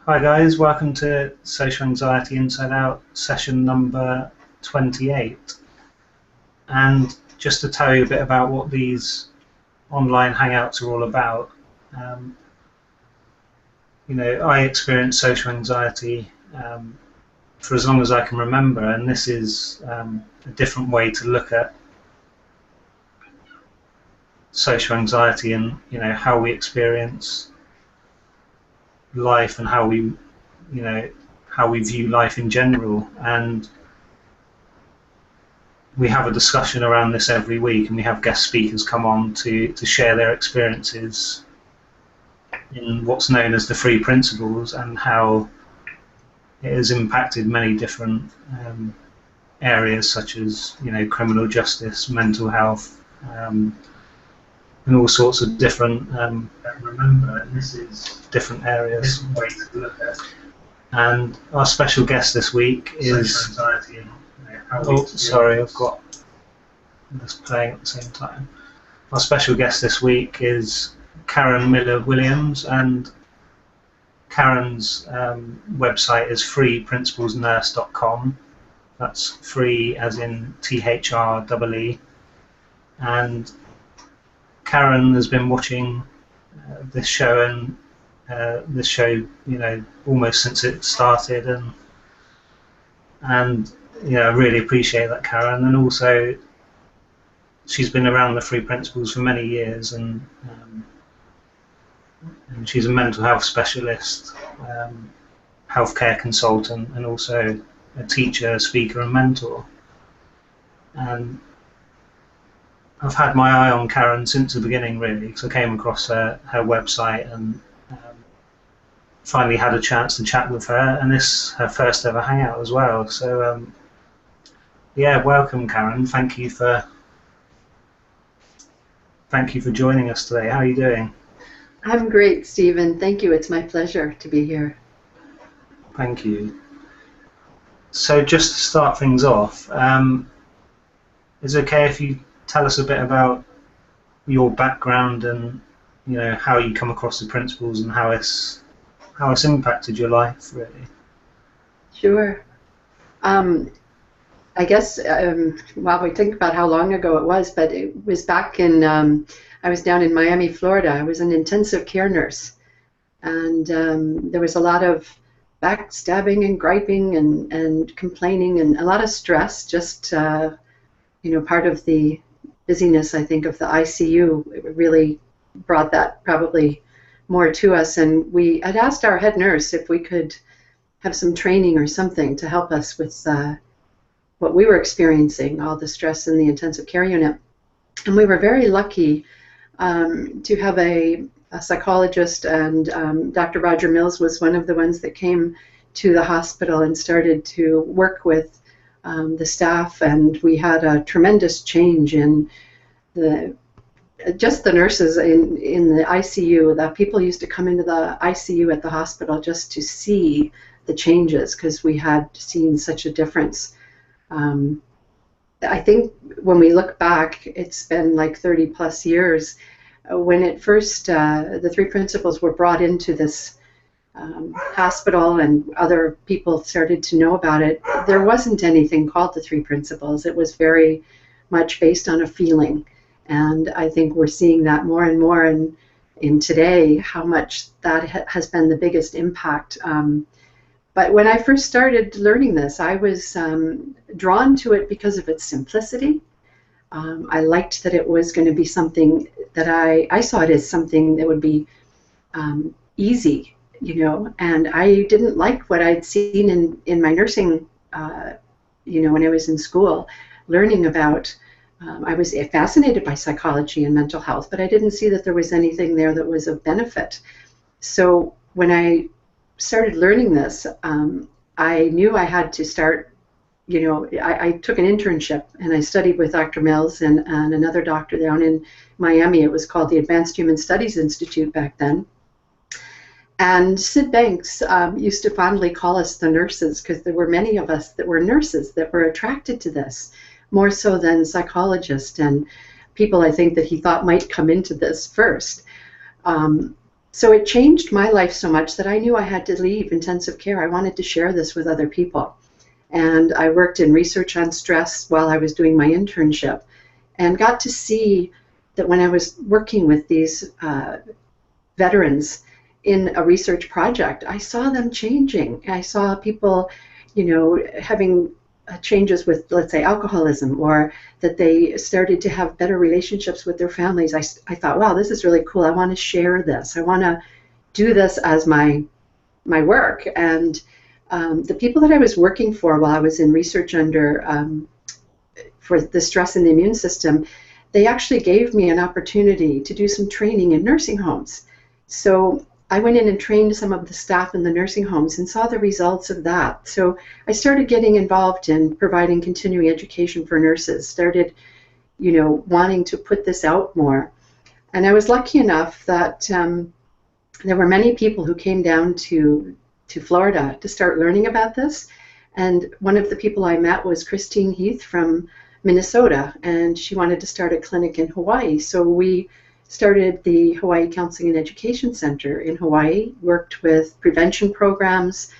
Hi guys, welcome to Social Anxiety Inside Out session number 28. And just to tell you a bit about what these online hangouts are all about, um, I experienced social anxiety for as long as I can remember, and this is a different way to look at social anxiety and how we experience life and how we view life in general. And we have a discussion around this every week, and we have guest speakers come on to share their experiences in what's known as the three principles and how it has impacted many different areas such as criminal justice, mental health, and all sorts of different different areas. And our special guest this week is sorry, I've got this playing at the same time. Our special guest this week is Karen Miller-Williams, and Karen's website is freeprinciplesnurse.com. That's free as in THREE. And Karen has been watching this show almost since it started, and I really appreciate that, Karen. And also, she's been around the three principles for many years, and she's a mental health specialist, healthcare consultant, and also a teacher, speaker, and mentor. And I've had my eye on Karen since the beginning, really, because I came across her website and finally had a chance to chat with her, and this is her first ever hangout as well. So yeah, welcome, Karen. Thank you for joining us today. How are you doing? I'm great, Stephen. Thank you. It's my pleasure to be here. Thank you. So just to start things off, is it okay if you tell us a bit about your background and how you come across the principles and how it's impacted your life, really? Sure. I guess, well, we think about how long ago it was, but it was back in, I was down in Miami, Florida. I was an intensive care nurse, and there was a lot of backstabbing and griping and complaining and a lot of stress, just, part of the busyness, I think, of the ICU. It really brought that probably more to us, and we had asked our head nurse if we could have some training or something to help us with what we were experiencing, all the stress in the intensive care unit. And we were very lucky to have a psychologist, and Dr. Roger Mills was one of the ones that came to the hospital and started to work with the staff, and we had a tremendous change in just the nurses in the ICU. That people used to come into the ICU at the hospital just to see the changes, because we had seen such a difference. I think when we look back, it's been like 30 plus years. When it first, the three principles were brought into this hospital and other people started to know about it, there wasn't anything called the three principles. It was very much based on a feeling. And I think we're seeing that more and more in today, how much that has been the biggest impact. But when I first started learning this, I was drawn to it because of its simplicity. I liked that it was going to be something that I saw it as something that would be easy, and I didn't like what I'd seen in my nursing, when I was in school, learning about. I was fascinated by psychology and mental health, but I didn't see that there was anything there that was of benefit. So when I started learning this, I knew I had to start, I took an internship and I studied with Dr. Mills and another doctor down in Miami. It was called the Advanced Human Studies Institute back then. And Sid Banks used to fondly call us the nurses, because there were many of us that were nurses that were attracted to this, more so than psychologists and people I think that he thought might come into this first. So it changed my life so much that I knew I had to leave intensive care. I wanted to share this with other people. And I worked in research on stress while I was doing my internship, and got to see that when I was working with these veterans in a research project, I saw them changing. I saw people, having changes with, let's say, alcoholism, or that they started to have better relationships with their families. I thought, wow, this is really cool. I want to share this. I want to do this as my work. And the people that I was working for while I was in research for the stress in the immune system, they actually gave me an opportunity to do some training in nursing homes. So I went in and trained some of the staff in the nursing homes and saw the results of that. So I started getting involved in providing continuing education for nurses, started, wanting to put this out more. And I was lucky enough that there were many people who came down to Florida to start learning about this. And one of the people I met was Christine Heath from Minnesota, and she wanted to start a clinic in Hawaii. So we started the Hawaii Counseling and Education Center in Hawaii, worked with prevention programs,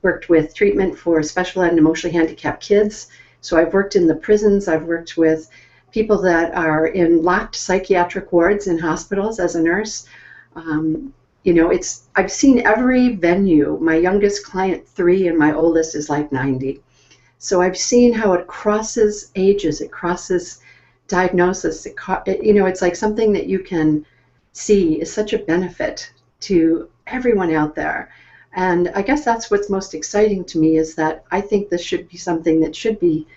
worked with treatment for special ed and emotionally handicapped kids. So I've worked in the prisons, I've worked with people that are in locked psychiatric wards in hospitals as a nurse. I've seen every venue. My youngest client, 3, and my oldest is like 90. So I've seen how it crosses ages, it crosses diagnosis. It's like something that you can see is such a benefit to everyone out there. And I guess that's what's most exciting to me, is that I think this should be something that should be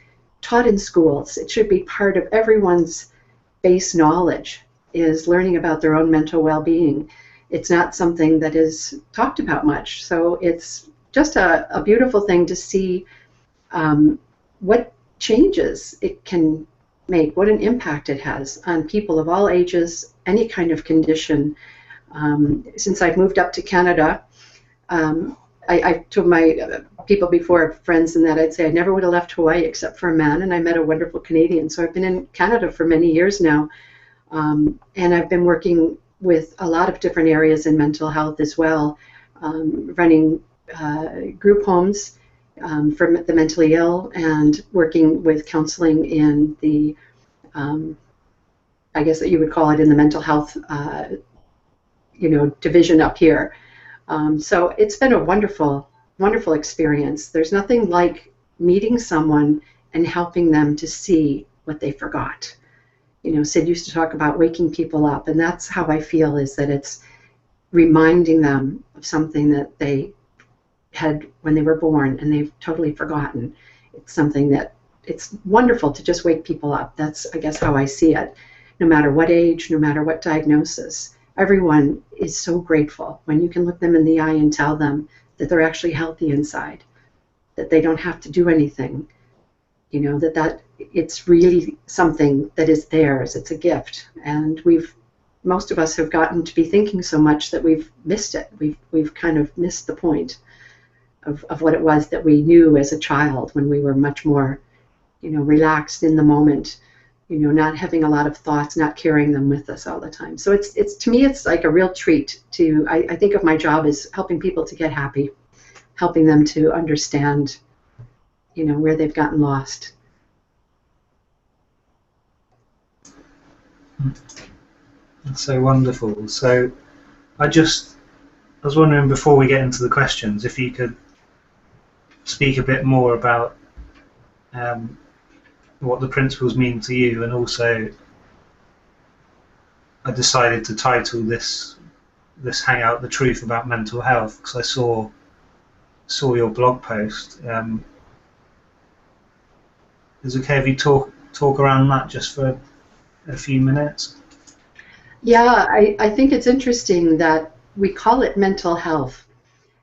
taught in schools. It should be part of everyone's base knowledge, is learning about their own mental well-being. It's not something that is talked about much. So it's just a beautiful thing to see what changes it can make, what an impact it has on people of all ages, any kind of condition. Since I've moved up to Canada, I told my people before, friends and that, I'd say I never would have left Hawaii except for a man, and I met a wonderful Canadian. So I've been in Canada for many years now, and I've been working with a lot of different areas in mental health as well, running group homes for the mentally ill, and working with counseling in the, I guess that you would call it, in the mental health, division up here. So it's been a wonderful, wonderful experience. There's nothing like meeting someone and helping them to see what they forgot. Sid used to talk about waking people up, and that's how I feel, is that it's reminding them of something that they had when they were born and they've totally forgotten. It's something that it's wonderful to just wake people up. That's, I guess, how I see it. No matter what age, no matter what diagnosis, everyone is so grateful when you can look them in the eye and tell them that they're actually healthy inside, that they don't have to do anything, that it's really something that is theirs. It's a gift. And most of us have gotten to be thinking so much that we've missed it. We've kind of missed the point of what it was that we knew as a child, when we were much more, relaxed in the moment, not having a lot of thoughts, not carrying them with us all the time. So it's to me, it's like a real treat to, I think of my job as helping people to get happy, helping them to understand, where they've gotten lost. That's so wonderful. So I was wondering, before we get into the questions, if you could speak a bit more about what the principles mean to you. And also, I decided to title this hangout "The Truth About Mental Health" because I saw your blog post. Is it okay if you talk around that just for a few minutes? Yeah, I think it's interesting that we call it mental health.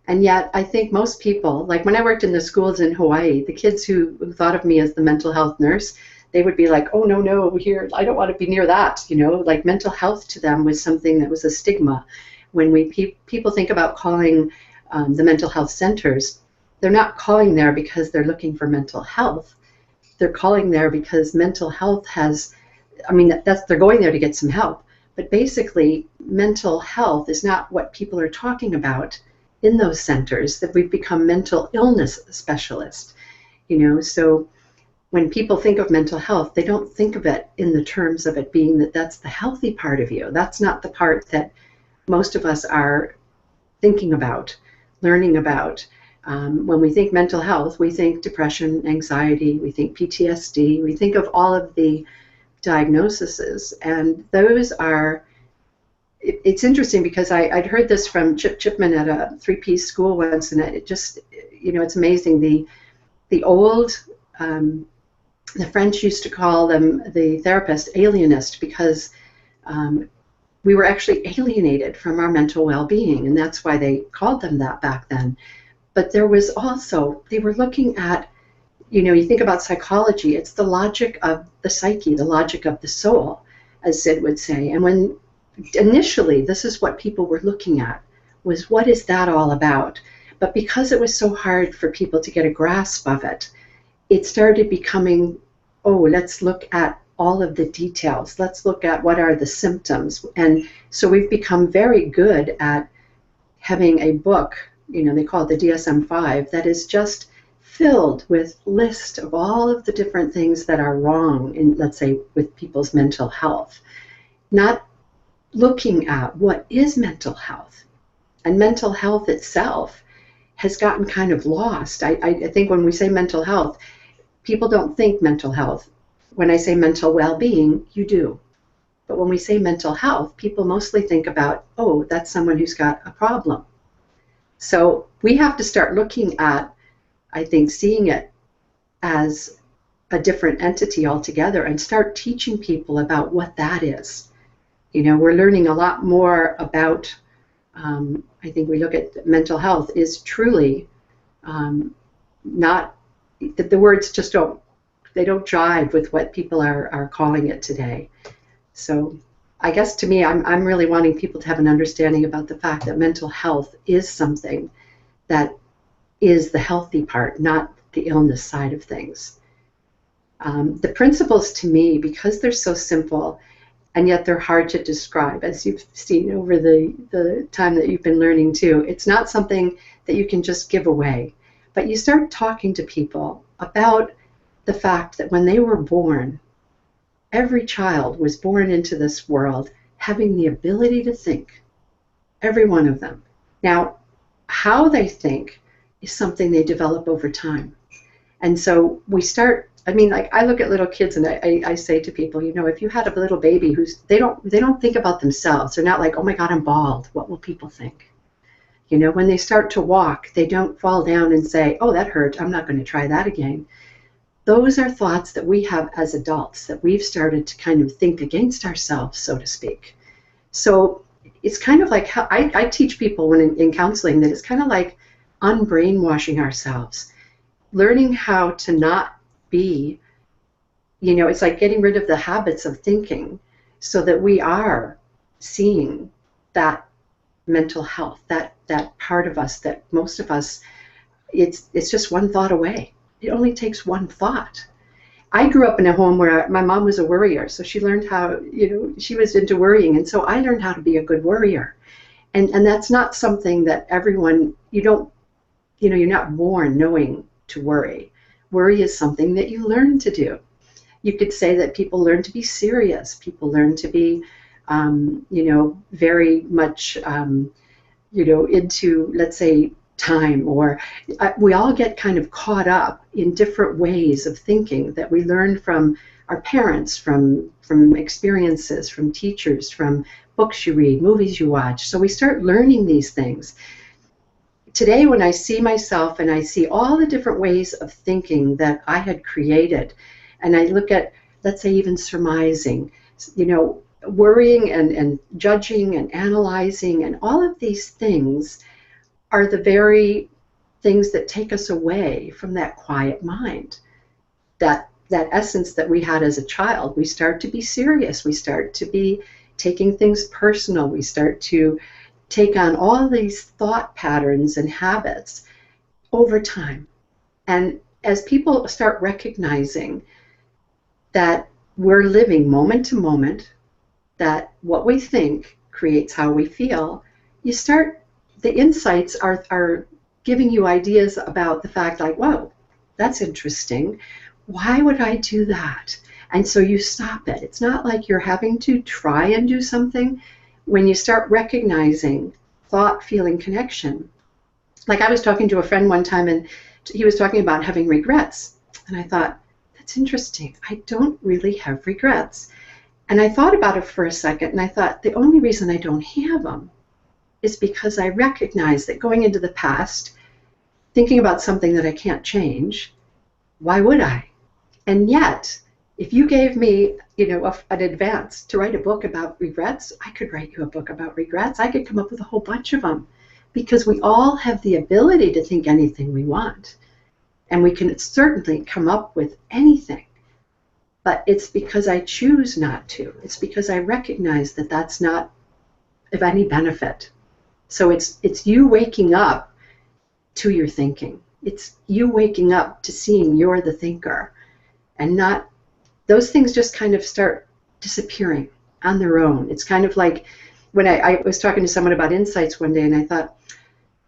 And yet, I think most people, like when I worked in the schools in Hawaii, the kids who thought of me as the mental health nurse, they would be like, oh, no, here, I don't want to be near that. Like mental health to them was something that was a stigma. When people think about calling the mental health centers, they're not calling there because they're looking for mental health. They're calling there because mental health they're going there to get some help, But basically, mental health is not what people are talking about in those centers, that we've become mental illness specialists. So when people think of mental health, they don't think of it in the terms of it being that's the healthy part of you. That's not the part that most of us are thinking about, learning about. When we think mental health, we think depression, anxiety, we think PTSD, we think of all of the diagnoses, and those are, it's interesting because I'd heard this from Chip Chipman at a 3-piece school once, and it just, it's amazing. The old, the French used to call them, the therapist, alienist, because we were actually alienated from our mental well-being, and that's why they called them that back then. But there was also, they were looking at, you think about psychology, it's the logic of the psyche, the logic of the soul, as Sid would say. And when initially, this is what people were looking at, was what is that all about? But because it was so hard for people to get a grasp of it, it started becoming, oh, let's look at all of the details. Let's look at what are the symptoms. And so we've become very good at having a book, they call it the DSM-5, that is just filled with list of all of the different things that are wrong in, let's say, with people's mental health. Not looking at what is mental health. And mental health itself has gotten kind of lost. I think when we say mental health, people don't think mental health. When I say mental well-being, you do. But when we say mental health, people mostly think about, oh, that's someone who's got a problem. So we have to start looking at, I think, seeing it as a different entity altogether and start teaching people about what that is. We're learning a lot more about, I think we look at mental health is truly not, the words just don't jive with what people are calling it today. So I guess to me, I'm really wanting people to have an understanding about the fact that mental health is something that is the healthy part, not the illness side of things. The principles to me, because they're so simple, and yet they're hard to describe, as you've seen over the time that you've been learning too. It's not something that you can just give away, but you start talking to people about the fact that when they were born, every child was born into this world having the ability to think, every one of them. Now, how they think is something they develop over time. And so we start, I look at little kids and I say to people, if you had a little baby they don't think about themselves. They're not like, oh my God, I'm bald. What will people think? When they start to walk, they don't fall down and say, oh, that hurt. I'm not going to try that again. Those are thoughts that we have as adults that we've started to kind of think against ourselves, so to speak. So it's kind of like how I teach people when in counseling that it's kind of like unbrainwashing ourselves, learning how to not be, it's like getting rid of the habits of thinking so that we are seeing that mental health, that part of us that most of us, it's just one thought away. It only takes one thought. I grew up in a home where my mom was a worrier, so she learned how, she was into worrying, and so I learned how to be a good worrier. And that's not something that everyone, you're not born knowing to worry. Worry is something that you learn to do. You could say that people learn to be serious. People learn to be, very much, into, let's say, time, or we all get kind of caught up in different ways of thinking that we learn from our parents, from experiences, from teachers, from books you read, movies you watch. So we start learning these things. Today, when I see myself and I see all the different ways of thinking that I had created, and I look at, let's say, even surmising, worrying and judging and analyzing, and all of these things are the very things that take us away from that quiet mind, that essence that we had as a child. We start to be serious. We start to be taking things personal. We start to take on all these thought patterns and habits over time. And as people start recognizing that we're living moment to moment, that what we think creates how we feel, the insights are giving you ideas about the fact like, whoa, that's interesting. Why would I do that? And so you stop it. It's not like you're having to try and do something. When you start recognizing thought, feeling, connection. Like I was talking to a friend one time and he was talking about having regrets. And I thought, that's interesting. I don't really have regrets. And I thought about it for a second and I thought, the only reason I don't have them is because I recognize that going into the past, thinking about something that I can't change, why would I? And yet, if you gave me, an advance to write a book about regrets, I could write you a book about regrets. I could come up with a whole bunch of them because we all have the ability to think anything we want. And we can certainly come up with anything. But it's because I choose not to. It's because I recognize that that's not of any benefit. So it's you waking up to your thinking. It's you waking up to seeing you're the thinker and not those things just kind of start disappearing on their own. It's kind of like when I was talking to someone about insights one day and I thought,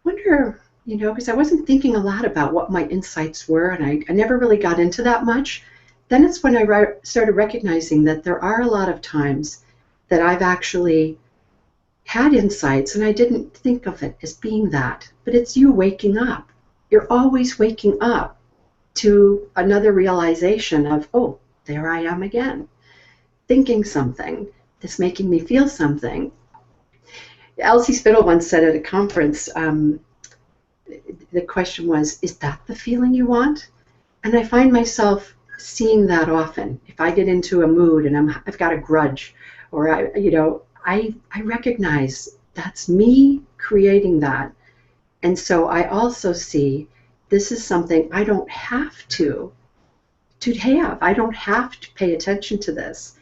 wonder, because I wasn't thinking a lot about what my insights were and I never really got into that much. Then it's when I started recognizing that there are a lot of times that I've actually had insights and I didn't think of it as being that. But it's you waking up. You're always waking up to another realization of, oh, there I am again, thinking something that's making me feel something. Elsie Spittle once said at a conference, the question was, is that the feeling you want? And I find myself seeing that often. If I get into a mood and I've got a grudge, or I recognize that's me creating that. And so I also see this is something I don't have to have. I don't have to pay attention to this.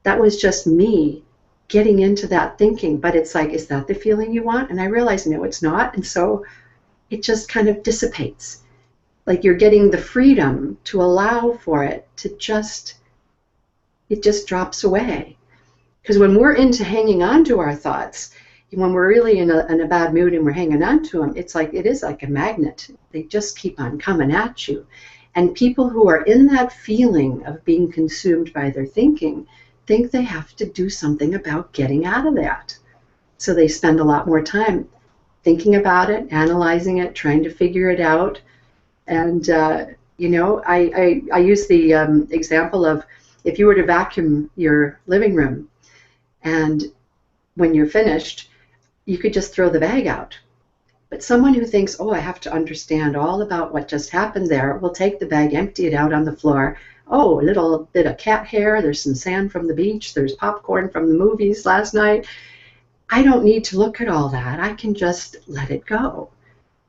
That was just me getting into that thinking. But it's like, is that the feeling you want? And I realize, no, it's not. And so it just kind of dissipates. Like you're getting the freedom to allow for it to it just drops away. Because when we're into hanging on to our thoughts, when we're really in a bad mood and we're hanging on to them, it is like a magnet. They just keep on coming at you. And people who are in that feeling of being consumed by their thinking think they have to do something about getting out of that. So they spend a lot more time thinking about it, analyzing it, trying to figure it out. And, I use the example of if you were to vacuum your living room and when you're finished, you could just throw the bag out. But someone who thinks, oh, I have to understand all about what just happened there, will take the bag, empty it out on the floor. Oh, a little bit of cat hair, there's some sand from the beach, there's popcorn from the movies last night. I don't need to look at all that. I can just let it go.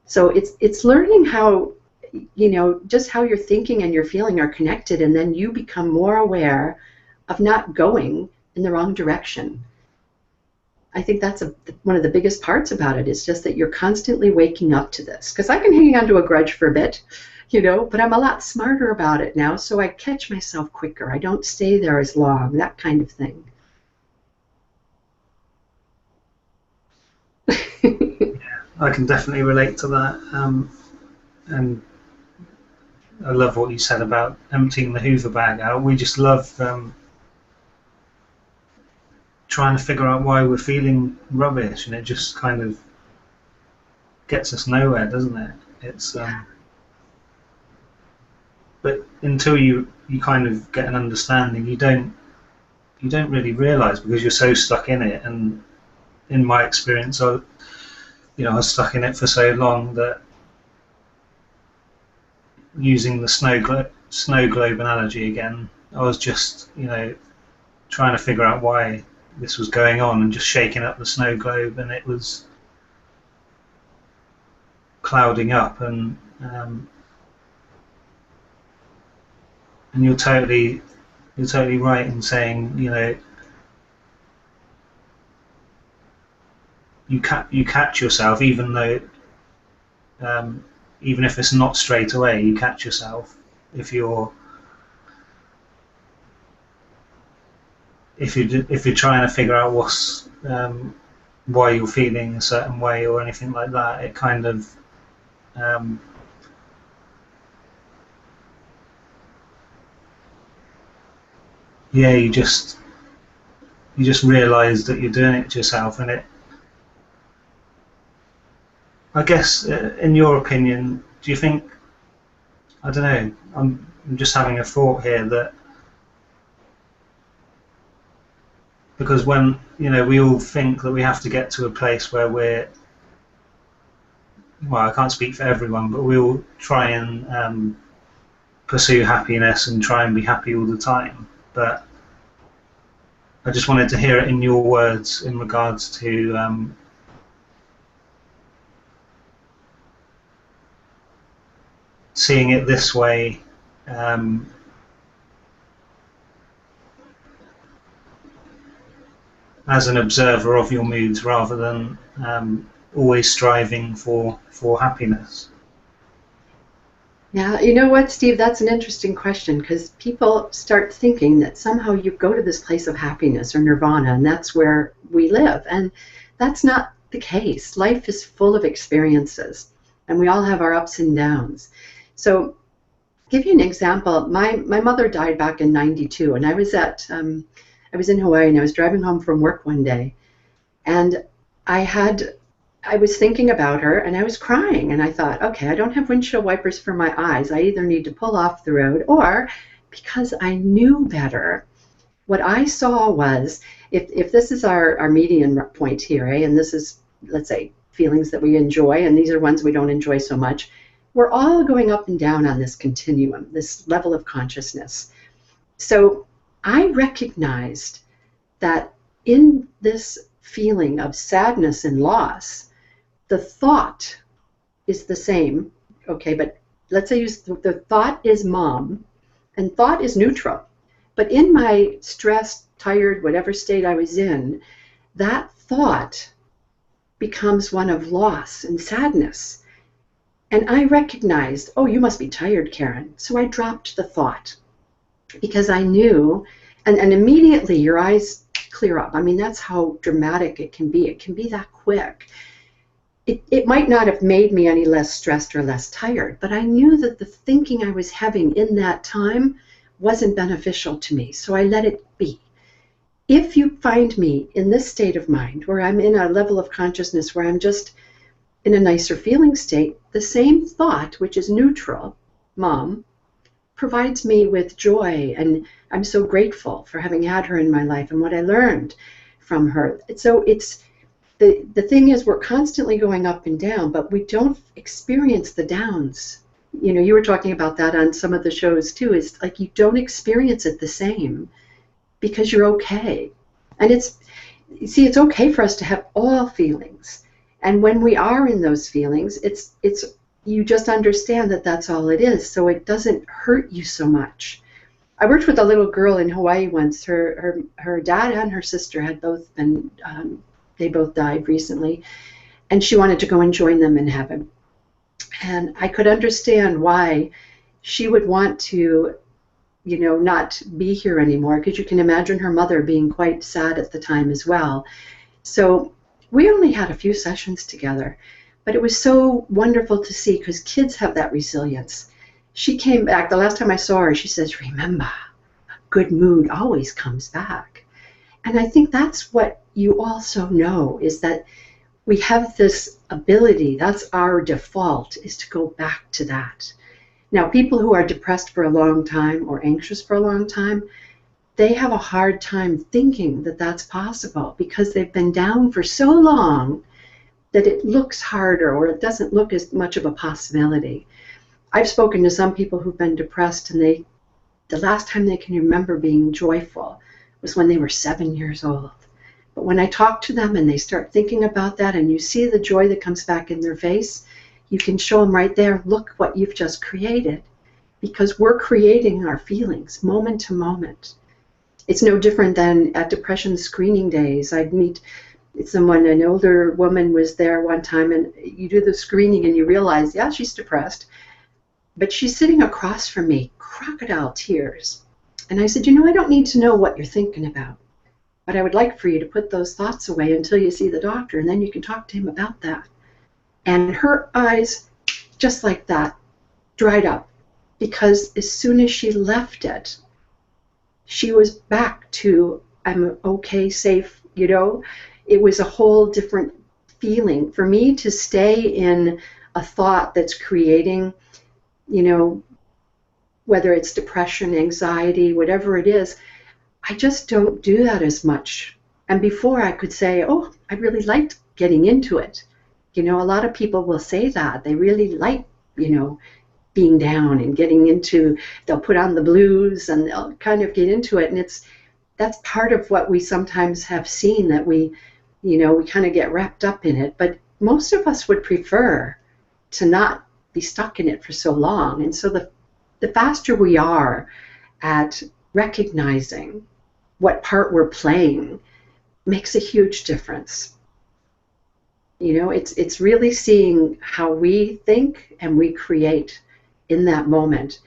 So it's learning how, just how your thinking and your feeling are connected, and then you become more aware of not going in the wrong direction. I think that's one of the biggest parts about it is just that you're constantly waking up to this. Because I can hang on to a grudge for a bit, but I'm a lot smarter about it now, so I catch myself quicker. I don't stay there as long, that kind of thing. I can definitely relate to that. And I love what you said about emptying the Hoover bag out. We just love trying to figure out why we're feeling rubbish, and it just kind of gets us nowhere, doesn't it? It's but until you kind of get an understanding, you don't really realise, because you're so stuck in it. And in my experience, I was stuck in it for so long that, using the snow globe analogy again, I was just trying to figure out why this was going on and just shaking up the snow globe, and it was clouding up. And you're totally right in saying, you catch yourself, even though even if it's not straight away, you catch yourself if you're if you're trying to figure out why you're feeling a certain way or anything like that, it kind of yeah, you just realise that you're doing it to yourself, and it. I guess, in your opinion, do you think? I don't know. I'm just having a thought here that because when we all think that we have to get to a place where we're well, I can't speak for everyone, but we all try and pursue happiness and try and be happy all the time. But I just wanted to hear it in your words in regards to seeing it this way, as an observer of your moods rather than always striving for happiness. Yeah, you know what, Steve, that's an interesting question, because people start thinking that somehow you go to this place of happiness or nirvana and that's where we live, and that's not the case. Life is full of experiences and we all have our ups and downs. So I'll give you an example. My mother died back in '92, and I was in Hawaii, and I was driving home from work one day, and I was thinking about her, and I was crying, and I thought, okay, I don't have windshield wipers for my eyes. I either need to pull off the road, or because I knew better, what I saw was, if this is our median point here, and this is, let's say, feelings that we enjoy, and these are ones we don't enjoy so much, we're all going up and down on this continuum, this level of consciousness. So I recognized that in this feeling of sadness and loss, the thought is the same, okay, but let's say the thought is mom, and thought is neutral. But in my stressed, tired, whatever state I was in, that thought becomes one of loss and sadness. And I recognized, oh, you must be tired, Karen. So I dropped the thought because I knew, and immediately your eyes clear up. I mean, that's how dramatic it can be. It can be that quick. It might not have made me any less stressed or less tired, but I knew that the thinking I was having in that time wasn't beneficial to me, so I let it be. If you find me in this state of mind, where I'm in a level of consciousness where I'm just in a nicer feeling state, the same thought, which is neutral, mom, provides me with joy, and I'm so grateful for having had her in my life and what I learned from her. So it's the thing is, we're constantly going up and down, but we don't experience the downs. You know, you were talking about that on some of the shows too. It's like you don't experience it the same because you're okay. And it's okay for us to have all feelings. And when we are in those feelings, it's you just understand that that's all it is, so it doesn't hurt you so much. I worked with a little girl in Hawaii once. Her dad and her sister had both been, they both died recently, and she wanted to go and join them in heaven. And I could understand why she would want to, not be here anymore, because you can imagine her mother being quite sad at the time as well. So we only had a few sessions together, but it was so wonderful to see, because kids have that resilience. She came back, the last time I saw her, she says, remember, a good mood always comes back. And I think that's what you also know, is that we have this ability, that's our default, is to go back to that. Now, people who are depressed for a long time or anxious for a long time, they have a hard time thinking that that's possible, because they've been down for so long that it looks harder, or it doesn't look as much of a possibility. I've spoken to some people who've been depressed, and the last time they can remember being joyful was when they were 7 years old. But when I talk to them and they start thinking about that, and you see the joy that comes back in their face, you can show them right there, look what you've just created. Because we're creating our feelings moment to moment. It's no different than at depression screening days. I'd meet someone, an older woman was there one time, and you do the screening and you realize, yeah, she's depressed, but she's sitting across from me, crocodile tears. And I said, I don't need to know what you're thinking about. but I would like for you to put those thoughts away until you see the doctor, and then you can talk to him about that. And her eyes, just like that, dried up, because as soon as she left it, she was back to, I'm okay, safe, you know. It was a whole different feeling. For me to stay in a thought that's creating, you know, whether it's depression, anxiety, whatever it is, I just don't do that as much. And before I could say, oh, I really liked getting into it. You know, a lot of people will say that. They really like, you know, being down and getting into, they'll put on the blues and they'll kind of get into it. And that's part of what we sometimes have seen, that we, you know, we kind of get wrapped up in it. But most of us would prefer to not be stuck in it for so long. And so the faster we are at recognizing what part we're playing makes a huge difference. You know, it's really seeing how we think and we create in that moment.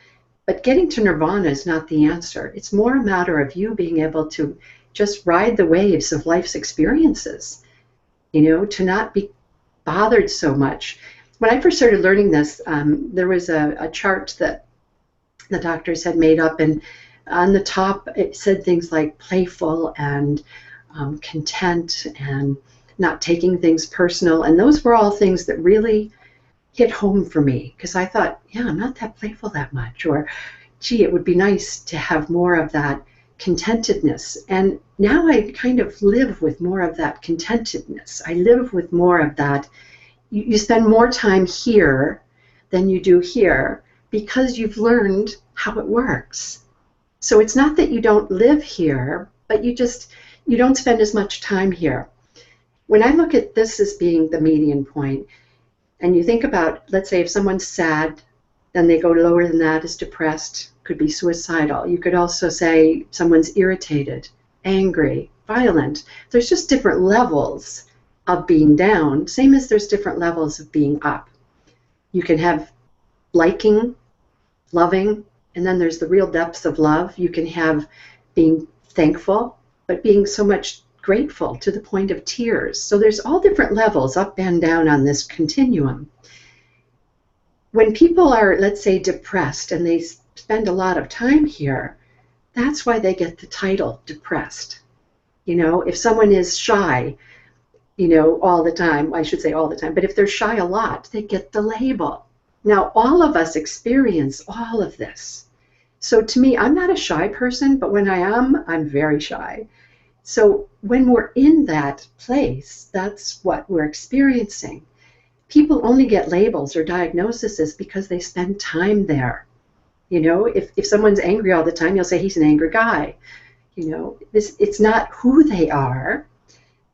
But getting to nirvana is not the answer. It's more a matter of you being able to just ride the waves of life's experiences, you know, to not be bothered so much. When I first started learning this, there was a chart that the doctors had made up, and on the top it said things like playful and content and not taking things personal. And those were all things that really hit home for me, because I thought, yeah, I'm not that playful that much, or gee, it would be nice to have more of that contentedness. And now I kind of live with more of that contentedness. I live with more of that. You spend more time here than you do here because you've learned how it works. So it's not that you don't live here, but you don't spend as much time here. When I look at this as being the median point, and you think about, let's say if someone's sad, then they go lower than that as depressed, could be suicidal. You could also say someone's irritated, angry, violent. There's just different levels of being down, same as there's different levels of being up. You can have liking, loving, and then there's the real depths of love. You can have being thankful, but being so much grateful to the point of tears. So there's all different levels up and down on this continuum. When people are, let's say, depressed and they spend a lot of time here, that's why they get the title depressed. You know, if someone is shy, you know, all the time, I should say all the time, but if they're shy a lot, they get the label. Now, all of us experience all of this. So to me, I'm not a shy person, but when I am, I'm very shy. So when we're in that place, that's what we're experiencing. People only get labels or diagnoses because they spend time there. You know, if someone's angry all the time, you'll say he's an angry guy. You know, it's not who they are.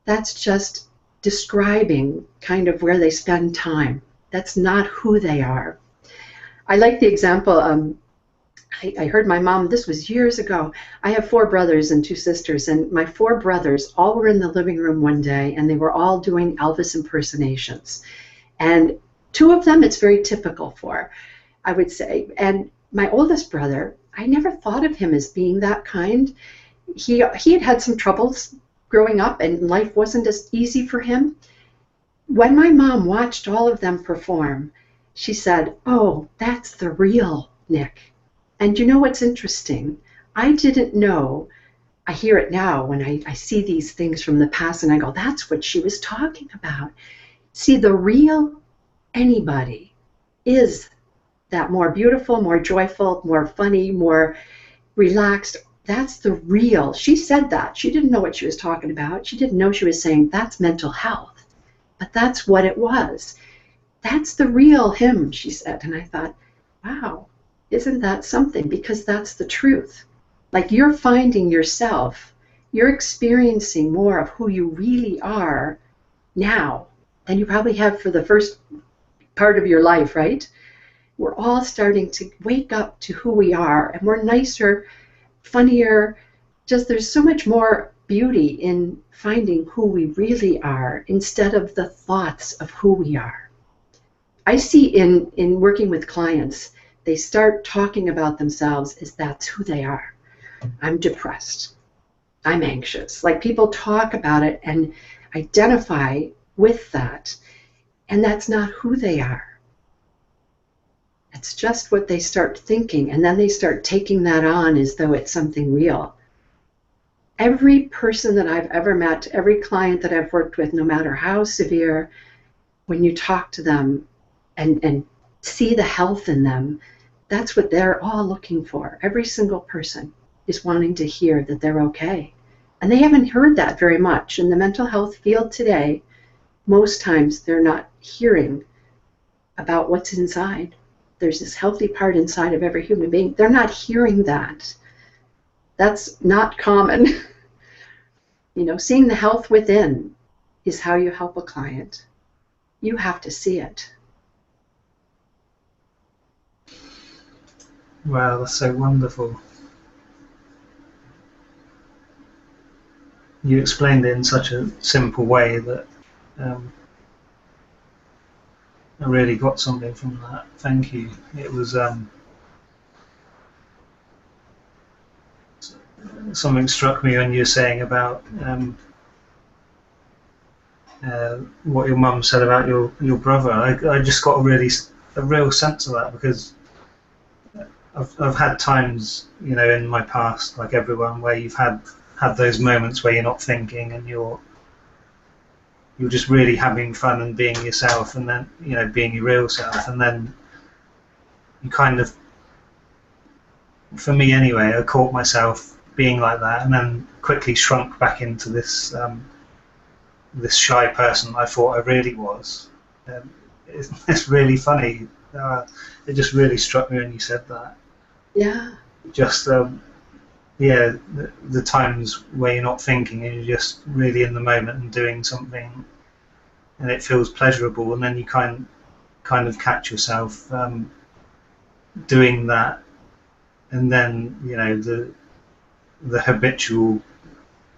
That's just describing kind of where they spend time. That's not who they are. I like the example, I heard my mom, this was years ago. I have 4 brothers and 2 sisters, and my 4 brothers all were in the living room one day, and they were all doing Elvis impersonations. And 2 of them, it's very typical for, I would say. And my oldest brother, I never thought of him as being that kind. He had some troubles growing up, and life wasn't as easy for him. When my mom watched all of them perform, she said, oh, that's the real Nick. And you know what's interesting? I didn't know. I hear it now when I see these things from the past, and I go, that's what she was talking about. See, the real anybody is that more beautiful, more joyful, more funny, more relaxed. That's the real. She said that. She didn't know what she was talking about. She didn't know she was saying that's mental health. But that's what it was. That's the real him, she said. And I thought, wow. Isn't that something? Because that's the truth. Like you're finding yourself, you're experiencing more of who you really are now than you probably have for the first part of your life, right? We're all starting to wake up to who we are, and we're nicer, funnier. Just there's so much more beauty in finding who we really are instead of the thoughts of who we are. I see in working with clients, they start talking about themselves as that's who they are. I'm depressed. I'm anxious. Like, people talk about it and identify with that, and that's not who they are. It's just what they start thinking, and then they start taking that on as though it's something real. Every person that I've ever met, every client that I've worked with, no matter how severe, when you talk to them and see the health in them, that's what they're all looking for. Every single person is wanting to hear that they're okay. And they haven't heard that very much. In the mental health field today, most times they're not hearing about what's inside. There's this healthy part inside of every human being. They're not hearing that. That's not common. You know, seeing the health within is how you help a client. You have to see it. Wow, that's so wonderful. You explained it in such a simple way that I really got something from that. Thank you. It was something struck me when you were saying about what your mum said about your brother. I just got a real sense of that, because I've had times, you know, in my past, like everyone, where you've had those moments where you're not thinking and you're just really having fun and being yourself, and then, you know, being your real self, and then you kind of, for me anyway, I caught myself being like that, and then quickly shrunk back into this this shy person I thought I really was. It's really funny. It just really struck me when you said that. Yeah. Just yeah, the times where you're not thinking and you're just really in the moment and doing something, and it feels pleasurable, and then you kind of catch yourself doing that, and then, you know, the habitual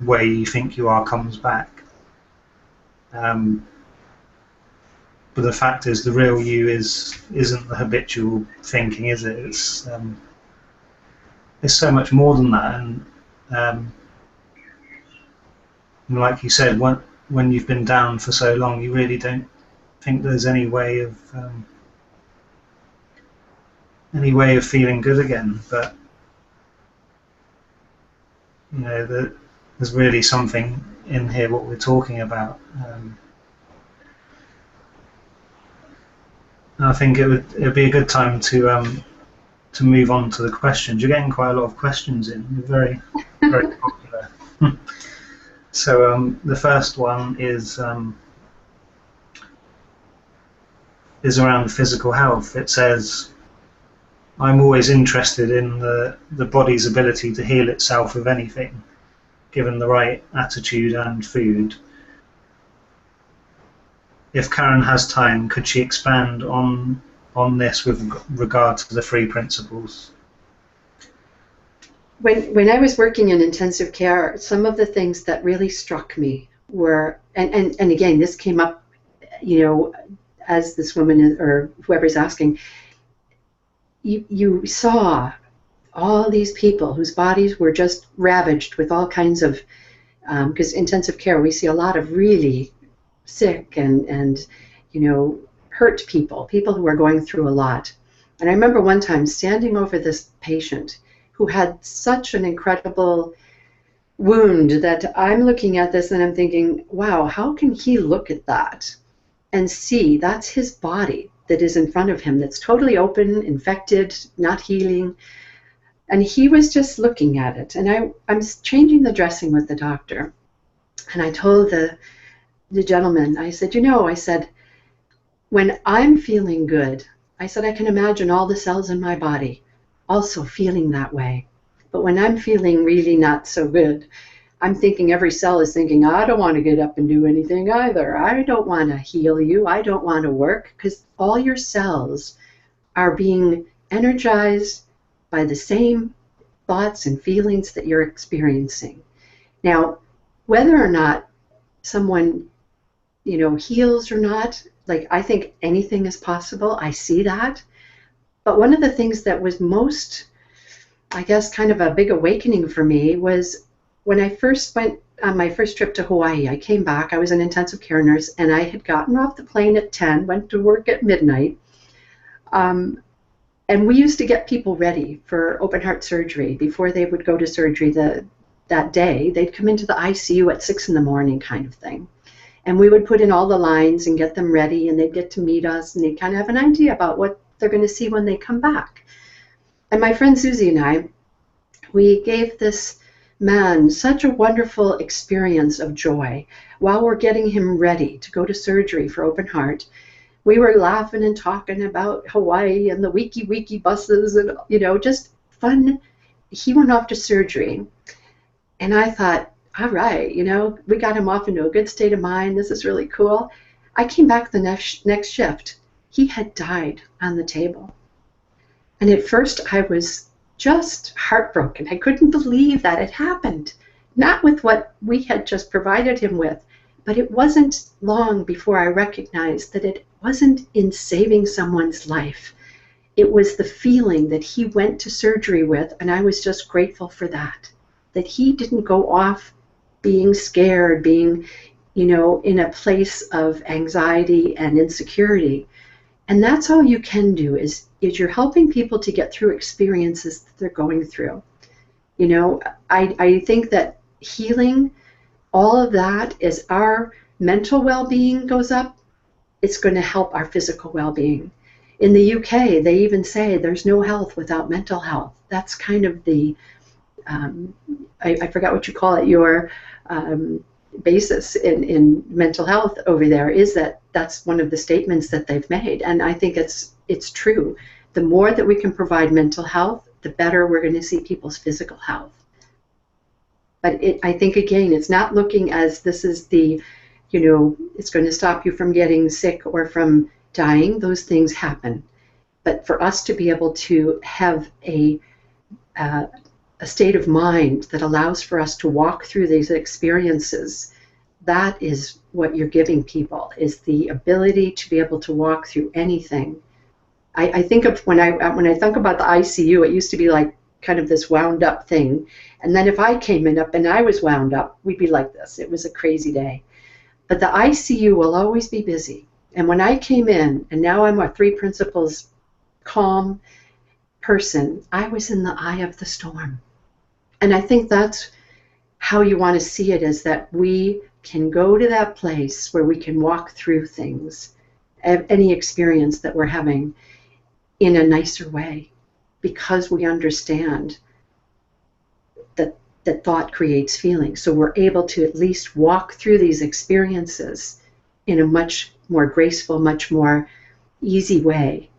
way you think you are comes back. But the fact is, the real you isn't the habitual thinking, is it? It's so much more than that, and like you said, when you've been down for so long, you really don't think there's any way of feeling good again. But, you know, there's really something in here what we're talking about. And I think it'd be a good time to move on to the questions. You're getting quite a lot of questions in. You're very very popular. So the first one is around physical health. It says, I'm always interested in the body's ability to heal itself of anything, given the right attitude and food. If Karen has time, could she expand on this with regard to the 3 principles? When I was working in intensive care, some of the things that really struck me were, and again, this came up, you know, as this woman or whoever's asking, you saw all these people whose bodies were just ravaged with all kinds of, because intensive care, we see a lot of really sick and you know, hurt people who are going through a lot. And I remember one time standing over this patient who had such an incredible wound that I'm looking at this and I'm thinking, wow, how can he look at that and see that's his body that is in front of him, that's totally open, infected, not healing. And he was just looking at it. And I'm changing the dressing with the doctor. And I told the gentleman, I said, you know, I said, when I'm feeling good, I said, I can imagine all the cells in my body also feeling that way. But when I'm feeling really not so good, I'm thinking every cell is thinking, I don't want to get up and do anything either. I don't want to heal you. I don't want to work, because all your cells are being energized by the same thoughts and feelings that you're experiencing. Now, whether or not someone, you know, heals or not, like, I think anything is possible. I see that. But one of the things that was most, I guess, kind of a big awakening for me was when I first went on my first trip to Hawaii, I came back. I was an intensive care nurse, and I had gotten off the plane at 10, went to work at midnight. And we used to get people ready for open heart surgery before they would go to surgery that day. They'd come into the ICU at 6 in the morning kind of thing. And we would put in all the lines and get them ready, and they'd get to meet us, and they'd kind of have an idea about what they're going to see when they come back. And my friend Susie and I, we gave this man such a wonderful experience of joy while we're getting him ready to go to surgery for open heart. We were laughing and talking about Hawaii and the wiki buses and, you know, just fun. He went off to surgery, and I thought, all right, you know, we got him off into a good state of mind. This is really cool. I came back the next shift. He had died on the table. And at first I was just heartbroken. I couldn't believe that it happened. Not with what we had just provided him with, but it wasn't long before I recognized that it wasn't in saving someone's life. It was the feeling that he went to surgery with, and I was just grateful for that. That he didn't go off being scared, being, you know, in a place of anxiety and insecurity. And that's all you can do is you're helping people to get through experiences that they're going through. You know, I think that healing, all of that, as our mental well-being goes up, it's going to help our physical well-being. In the UK, they even say there's no health without mental health. That's kind of the, I forgot what you call it, your basis in mental health over there, is that's one of the statements that they've made. And I think it's true. The more that we can provide mental health, the better we're going to see people's physical health. But I think, again, it's not looking as this is the, you know, it's going to stop you from getting sick or from dying. Those things happen. But for us to be able to have a state of mind that allows for us to walk through these experiences, that is what you're giving people, is the ability to be able to walk through anything. I think of when I think about the ICU, it used to be like kind of this wound up thing. And then if I came in up and I was wound up, we'd be like this. It was a crazy day. But the ICU will always be busy. And when I came in, and now I'm a 3 principles calm person, I was in the eye of the storm. And I think that's how you want to see it, is that we can go to that place where we can walk through things, any experience that we're having, in a nicer way, because we understand that thought creates feeling. So we're able to at least walk through these experiences in a much more graceful, much more easy way.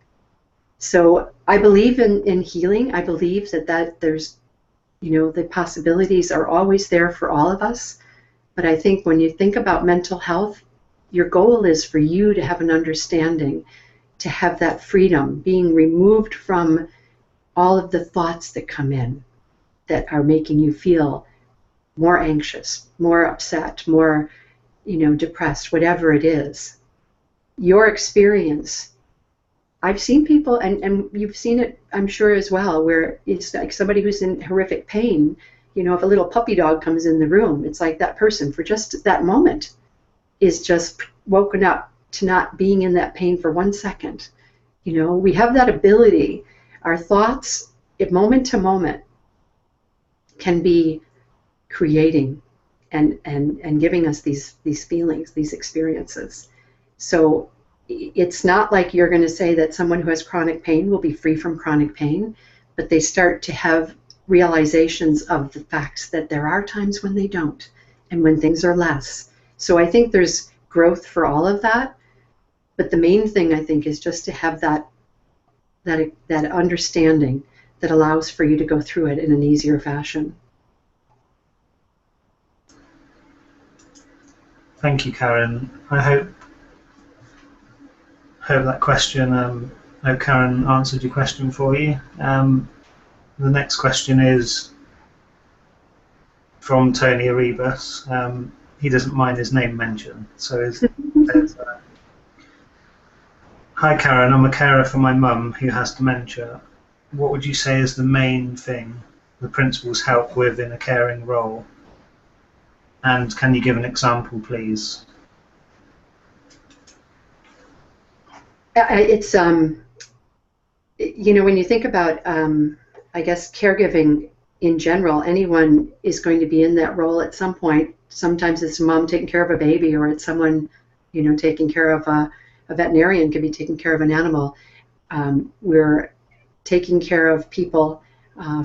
So I believe in healing. I believe that there's, you know, the possibilities are always there for all of us. But I think when you think about mental health, your goal is for you to have an understanding, to have that freedom, being removed from all of the thoughts that come in that are making you feel more anxious, more upset, more, you know, depressed, whatever it is. Your experience, I've seen people, and you've seen it, I'm sure, as well, where it's like somebody who's in horrific pain. You know, if a little puppy dog comes in the room, it's like that person, for just that moment, is just woken up to not being in that pain for 1 second. You know, we have that ability. Our thoughts, moment to moment, can be creating and giving us these feelings, these experiences. So it's not like you're going to say that someone who has chronic pain will be free from chronic pain, but they start to have realizations of the facts that there are times when they don't, and when things are less. So I think there's growth for all of that, but the main thing, I think, is just to have that understanding that allows for you to go through it in an easier fashion. Thank you, Karen. I hope that question, I hope Karen answered your question for you. The next question is from Tony Arribas. He doesn't mind his name mentioned. So hi Karen, I'm a carer for my mum who has dementia. What would you say is the main thing the principles help with in a caring role? And can you give an example, please? It's you know, when you think about, I guess, caregiving in general, anyone is going to be in that role at some point. Sometimes it's a mom taking care of a baby, or it's someone, you know, taking care of a veterinarian could be taking care of an animal. We're taking care of people,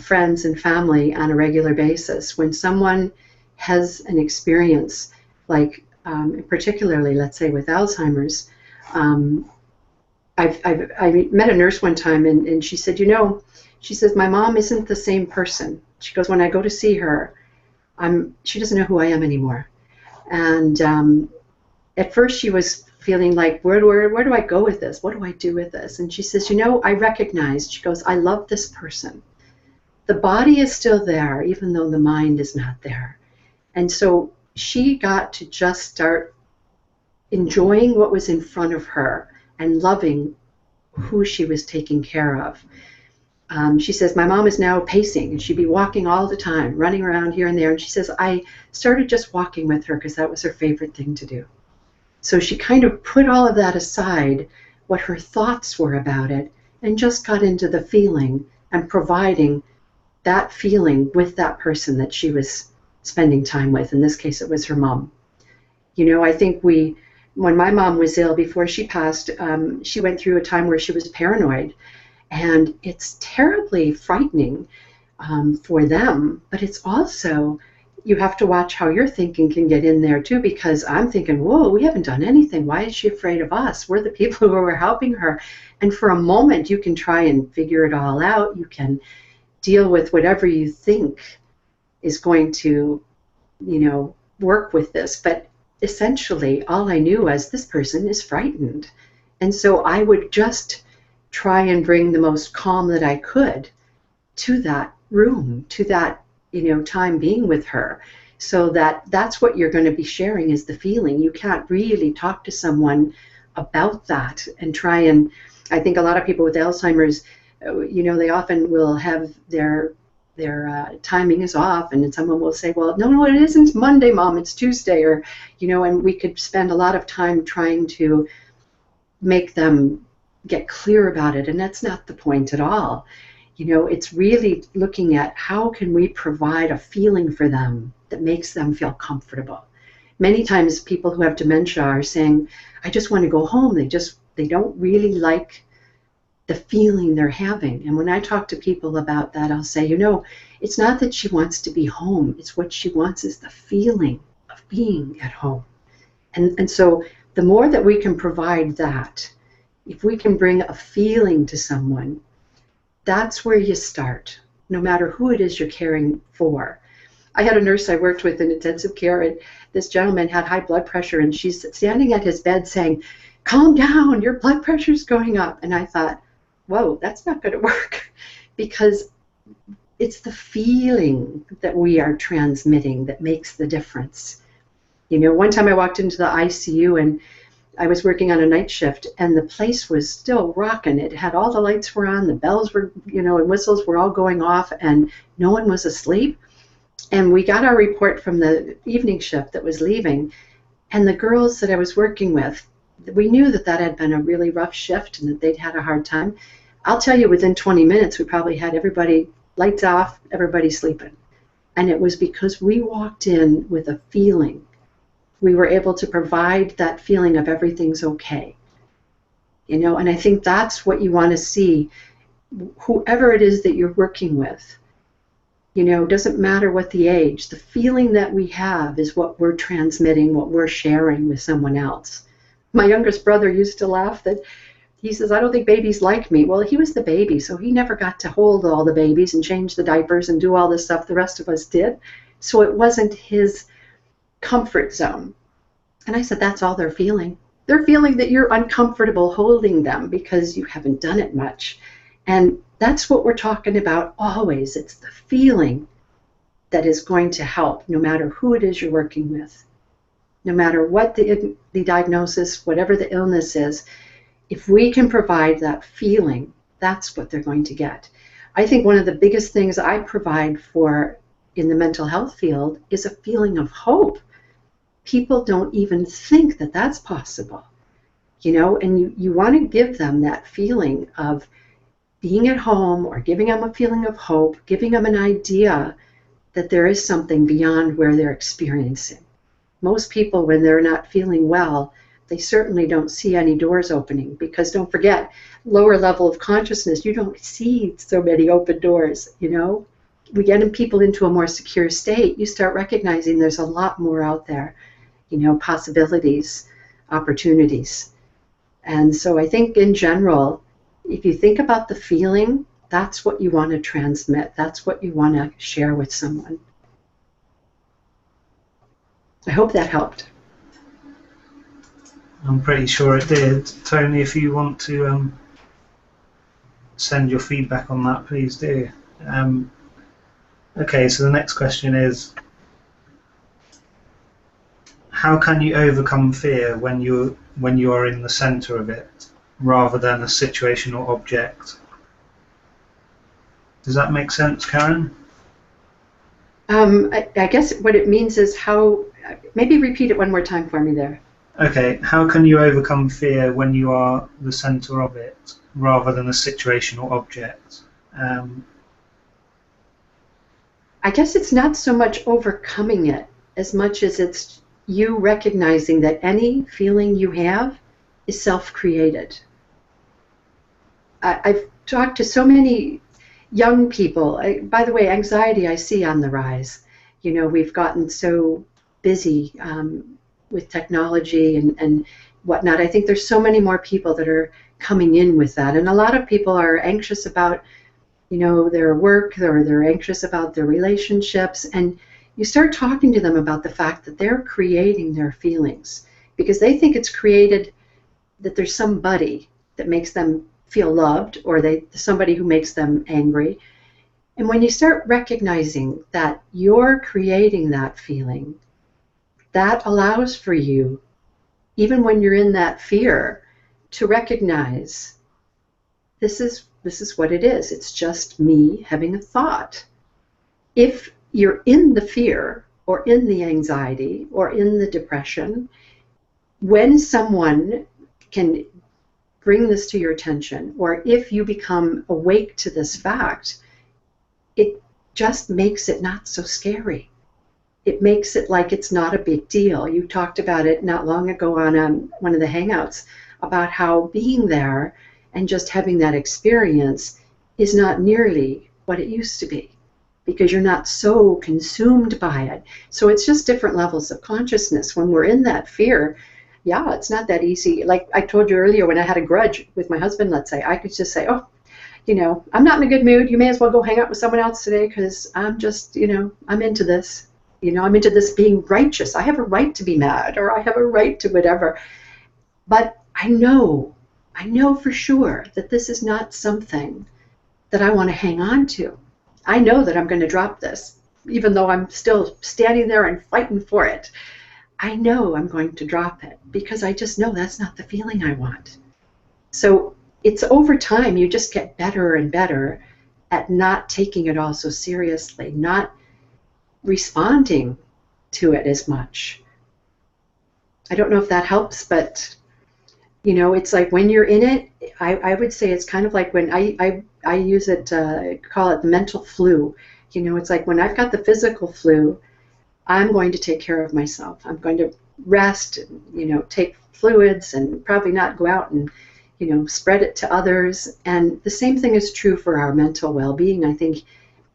friends and family on a regular basis. When someone has an experience like, particularly, let's say, with Alzheimer's, I met a nurse one time, and she said, you know, she says, my mom isn't the same person. She goes, when I go to see her, she doesn't know who I am anymore. And at first she was feeling like, where do I go with this? What do I do with this? And she says, you know, I recognized, she goes, I love this person. The body is still there, even though the mind is not there. And so she got to just start enjoying what was in front of her and loving who she was taking care of. She says, my mom is now pacing, and she'd be walking all the time, running around here and there. And she says, I started just walking with her because that was her favorite thing to do. So she kind of put all of that aside, what her thoughts were about it, and just got into the feeling and providing that feeling with that person that she was spending time with. In this case, it was her mom. You know, I think when my mom was ill before she passed, she went through a time where she was paranoid. And it's terribly frightening for them, but it's also, you have to watch how your thinking can get in there too, because I'm thinking, whoa, we haven't done anything. Why is she afraid of us? We're the people who are helping her. And for a moment, you can try and figure it all out. You can deal with whatever you think is going to, you know, work with this. But essentially, all I knew was this person is frightened. And so I would just try and bring the most calm that I could to that room, to that, you know, time being with her, so that that's what you're going to be sharing is the feeling. You can't really talk to someone about that and try and, I think a lot of people with Alzheimer's, you know, they often will have their timing is off, and then someone will say, well, no, it isn't Monday, Mom, it's Tuesday, or, you know, and we could spend a lot of time trying to make them get clear about it, and that's not the point at all. You know, it's really looking at how can we provide a feeling for them that makes them feel comfortable. Many times people who have dementia are saying, I just want to go home. They don't really like the feeling they're having. And when I talk to people about that, I'll say, you know, it's not that she wants to be home. It's what she wants is the feeling of being at home. And so the more that we can provide that, if we can bring a feeling to someone, that's where you start, no matter who it is you're caring for. I had a nurse I worked with in intensive care, and this gentleman had high blood pressure, and she's standing at his bed saying, calm down, your blood pressure's going up. And I thought, whoa, that's not going to work, because it's the feeling that we are transmitting that makes the difference. You know, one time I walked into the ICU, and I was working on a night shift, and the place was still rocking. It had all the lights were on, the bells were, you know, and whistles were all going off, and no one was asleep. And we got our report from the evening shift that was leaving, and the girls that I was working with, we knew that that had been a really rough shift and that they'd had a hard time. I'll tell you, within 20 minutes, we probably had everybody, lights off, everybody sleeping. And it was because we walked in with a feeling. We were able to provide that feeling of everything's okay. You know, and I think that's what you want to see, whoever it is that you're working with. You know, it doesn't matter what the age. The feeling that we have is what we're transmitting, what we're sharing with someone else. My youngest brother used to laugh that he says, I don't think babies like me. Well, he was the baby, so he never got to hold all the babies and change the diapers and do all this stuff the rest of us did. So it wasn't his comfort zone. And I said, that's all they're feeling. They're feeling that you're uncomfortable holding them because you haven't done it much. And that's what we're talking about always. It's the feeling that is going to help, no matter who it is you're working with, no matter what the diagnosis, whatever the illness is. If we can provide that feeling, that's what they're going to get. I think one of the biggest things I provide for in the mental health field is a feeling of hope. people don't even think that that's possible, you know, and you want to give them that feeling of being at home, or giving them a feeling of hope, giving them an idea that there is something beyond where they're experiencing. Most people, when they're not feeling well, they certainly don't see any doors opening, because don't forget, lower level of consciousness, you don't see so many open doors, you know. We get people into a more secure state, you start recognizing there's a lot more out there, you know, possibilities, opportunities. And so I think in general, if you think about the feeling, that's what you want to transmit. That's what you want to share with someone. I hope that helped. I'm pretty sure it did. Tony, if you want to send your feedback on that, please do. Okay, so the next question is, how can you overcome fear when you are in the center of it, rather than a situation or object? Does that make sense, Karen? I guess what it means is how, maybe repeat it one more time for me there. Okay, how can you overcome fear when you are the center of it, rather than a situation or object? I guess it's not so much overcoming it as much as it's you recognizing that any feeling you have is self-created. I've talked to so many young people. By the way, anxiety I see on the rise. You know, we've gotten so busy with technology and whatnot. I think there's so many more people that are coming in with that. And a lot of people are anxious about, you know, their work, or they're anxious about their relationships. And you start talking to them about the fact that they're creating their feelings because they think it's created, that there's somebody that makes them feel loved, or somebody who makes them angry. And when you start recognizing that you're creating that feeling, that allows for you, even when you're in that fear, to recognize this is what it is. It's just me having a thought. If you're in the fear or in the anxiety or in the depression, when someone can bring this to your attention, or if you become awake to this fact, it just makes it not so scary. It makes it like it's not a big deal. You talked about it not long ago on one of the Hangouts about how being there and just having that experience is not nearly what it used to be, because you're not so consumed by it. So it's just different levels of consciousness. When we're in that fear, yeah, it's not that easy. Like I told you earlier, when I had a grudge with my husband, let's say, I could just say, oh, you know, I'm not in a good mood. You may as well go hang out with someone else today, because I'm just, you know, I'm into this. You know, I'm into this being righteous. I have a right to be mad, or I have a right to whatever. But I know for sure that this is not something that I want to hang on to. I know that I'm going to drop this, even though I'm still standing there and fighting for it. I know I'm going to drop it because I just know that's not the feeling I want. So it's over time, you just get better and better at not taking it all so seriously, not responding to it as much. I don't know if that helps, but you know, it's like when you're in it, I would say it's kind of like when I use it, call it the mental flu. You know, it's like when I've got the physical flu, I'm going to take care of myself. I'm going to rest, you know, take fluids, and probably not go out and, you know, spread it to others. And the same thing is true for our mental well-being. I think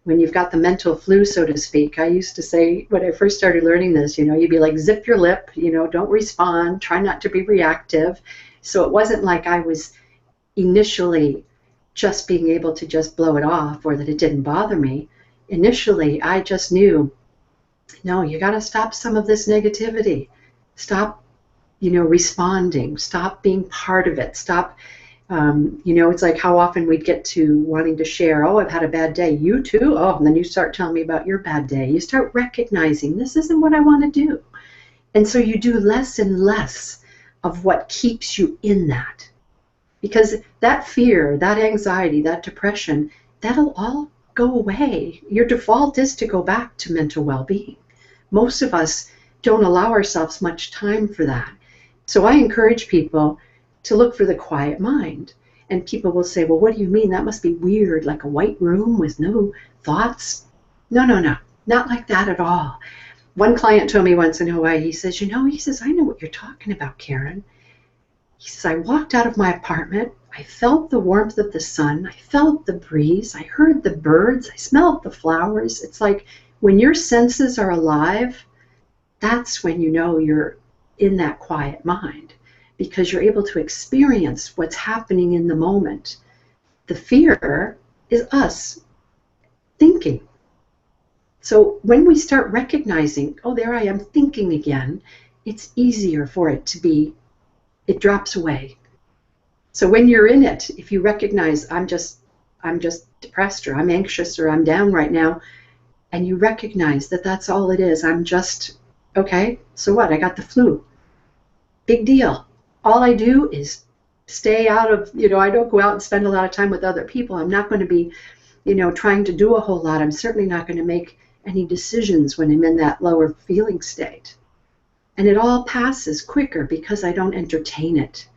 when you've got the mental flu, so to speak, I used to say when I first started learning this, you know, you'd be like, zip your lip, you know, don't respond, try not to be reactive. So it wasn't like I was initially just being able to just blow it off, or that it didn't bother me. Initially, I just knew, no, you got to stop some of this negativity. Stop, you know, responding. Stop being part of it. Stop, you know, it's like how often we'd get to wanting to share, oh, I've had a bad day. You too? Oh, and then you start telling me about your bad day. You start recognizing this isn't what I want to do. And so you do less and less of what keeps you in that. Because that fear, that anxiety, that depression, that'll all go away. Your default is to go back to mental well-being. Most of us don't allow ourselves much time for that. So I encourage people to look for the quiet mind. And people will say, well, what do you mean? That must be weird, like a white room with no thoughts. No, no, no, not like that at all. One client told me once in Hawaii, he says, I know what you're talking about, Karen. He says, I walked out of my apartment. I felt the warmth of the sun. I felt the breeze. I heard the birds. I smelled the flowers. It's like when your senses are alive, that's when you know you're in that quiet mind, because you're able to experience what's happening in the moment. The fear is us thinking. So when we start recognizing, oh, there I am thinking again, it's easier for it to be, it drops away. So when you're in it, if you recognize I'm just depressed, or I'm anxious, or I'm down right now, and you recognize that that's all it is, I'm just, okay, so what? I got the flu. Big deal. All I do is stay out of, I don't go out and spend a lot of time with other people. I'm not going to be, trying to do a whole lot. I'm certainly not going to make any decisions when I'm in that lower feeling state. And it all passes quicker because I don't entertain it.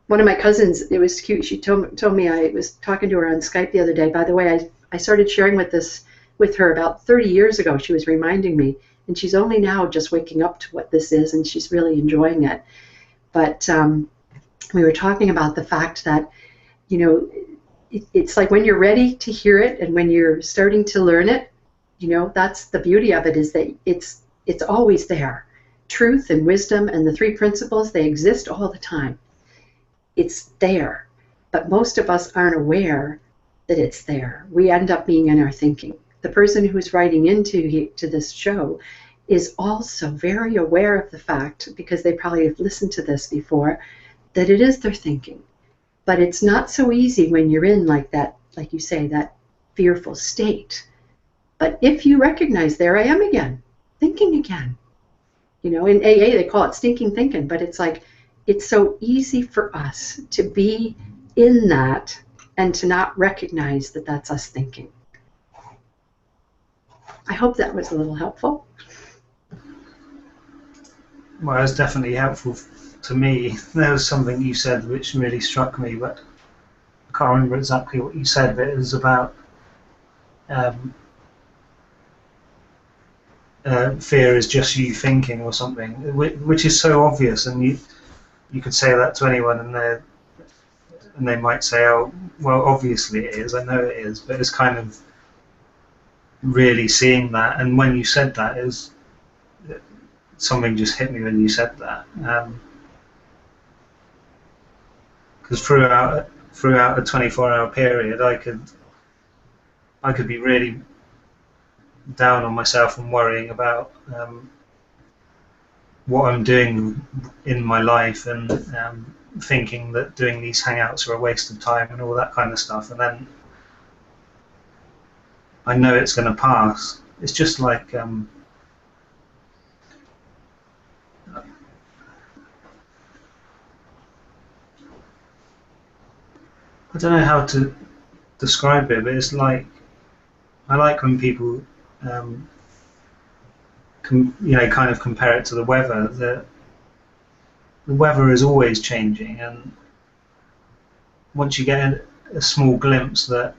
One of my cousins, it was cute, she told me, I was talking to her on Skype the other day. By the way, I started sharing with her about 30 years ago. She was reminding me, and she's only now just waking up to what this is, and she's really enjoying it. But we were talking about the fact that, it's like when you're ready to hear it and when you're starting to learn it, that's the beauty of it, is that it's always there. Truth and wisdom and the three principles, they exist all the time. It's there. But most of us aren't aware that it's there. We end up being in our thinking. The person who's writing into this show is also very aware of the fact, because they probably have listened to this before, that it is their thinking. But it's not so easy when you're in like that, like you say, that fearful state. But if you recognize, there I am again, thinking again. In AA they call it stinking thinking, but it's like, it's so easy for us to be in that and to not recognize that that's us thinking. I hope that was a little helpful. Well, it was definitely helpful to me. There was something you said which really struck me, but I can't remember exactly what you said, but it was about fear is just you thinking or something, which is so obvious, and you could say that to anyone and they might say, oh, well, obviously it is, I know it is, but it's kind of really seeing that. And when you said that, something just hit me when you said that, because throughout a 24-hour period I could be really down on myself and worrying about what I'm doing in my life, and thinking that doing these hangouts are a waste of time and all that kind of stuff, and then I know it's going to pass. It's just like I don't know how to describe it, but it's like, I like when people kind of compare it to the weather. The weather is always changing, and once you get a small glimpse that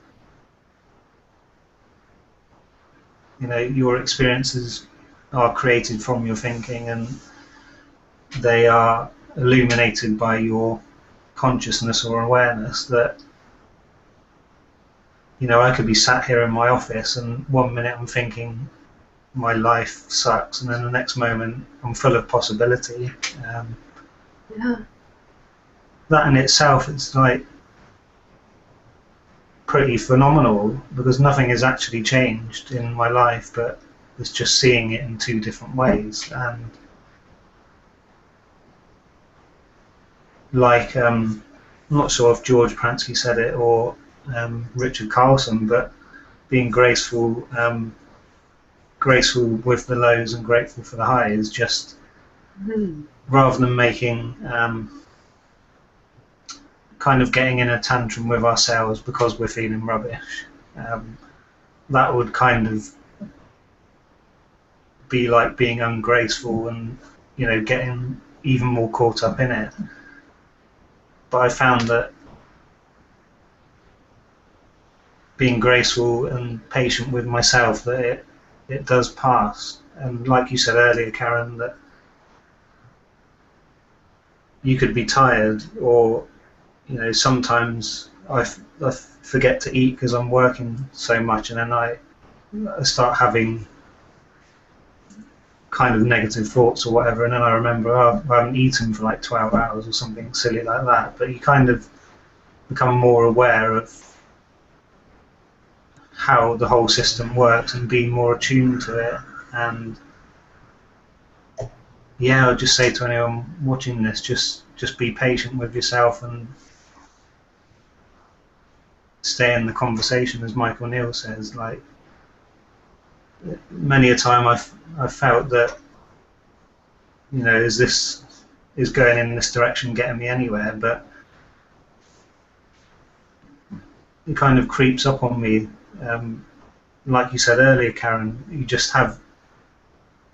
your experiences are created from your thinking, and they are illuminated by your consciousness or awareness, that I could be sat here in my office and one minute I'm thinking my life sucks, and then the next moment I'm full of possibility. Yeah. That in itself is like pretty phenomenal, because nothing has actually changed in my life, but it's just seeing it in two different ways. And like, I'm not sure if George Pransky said it or Richard Carlson, but being graceful with the lows and grateful for the highs, just rather than making kind of getting in a tantrum with ourselves because we're feeling rubbish. That would kind of be like being ungraceful and, you know, getting even more caught up in it. But I found that being graceful and patient with myself, that it does pass. And like you said earlier, Karen, that you could be tired, or, you know, sometimes I forget to eat because I'm working so much, and then I start having kind of negative thoughts or whatever, and then I remember, oh, I haven't eaten for like 12 hours or something silly like that. But you kind of become more aware of how the whole system works and be more attuned to it. And yeah, I'll just say to anyone watching this, just be patient with yourself and stay in the conversation, as Michael Neal says. Like, many a time I've felt that, you know, is going in this direction getting me anywhere? But it kind of creeps up on me. Like you said earlier, Karen, you just have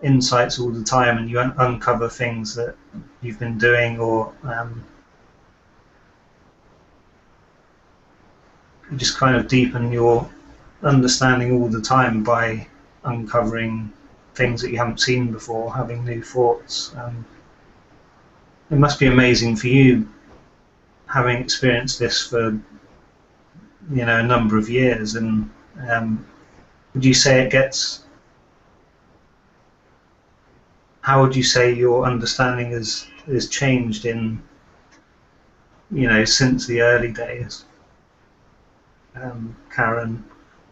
insights all the time, and you uncover things that you've been doing, or you just kind of deepen your understanding all the time by uncovering things that you haven't seen before, having new thoughts. It must be amazing for you, having experienced this for, you know, a number of years. And would you say it gets, how would you say your understanding is changed in, you know, since the early days, Karen,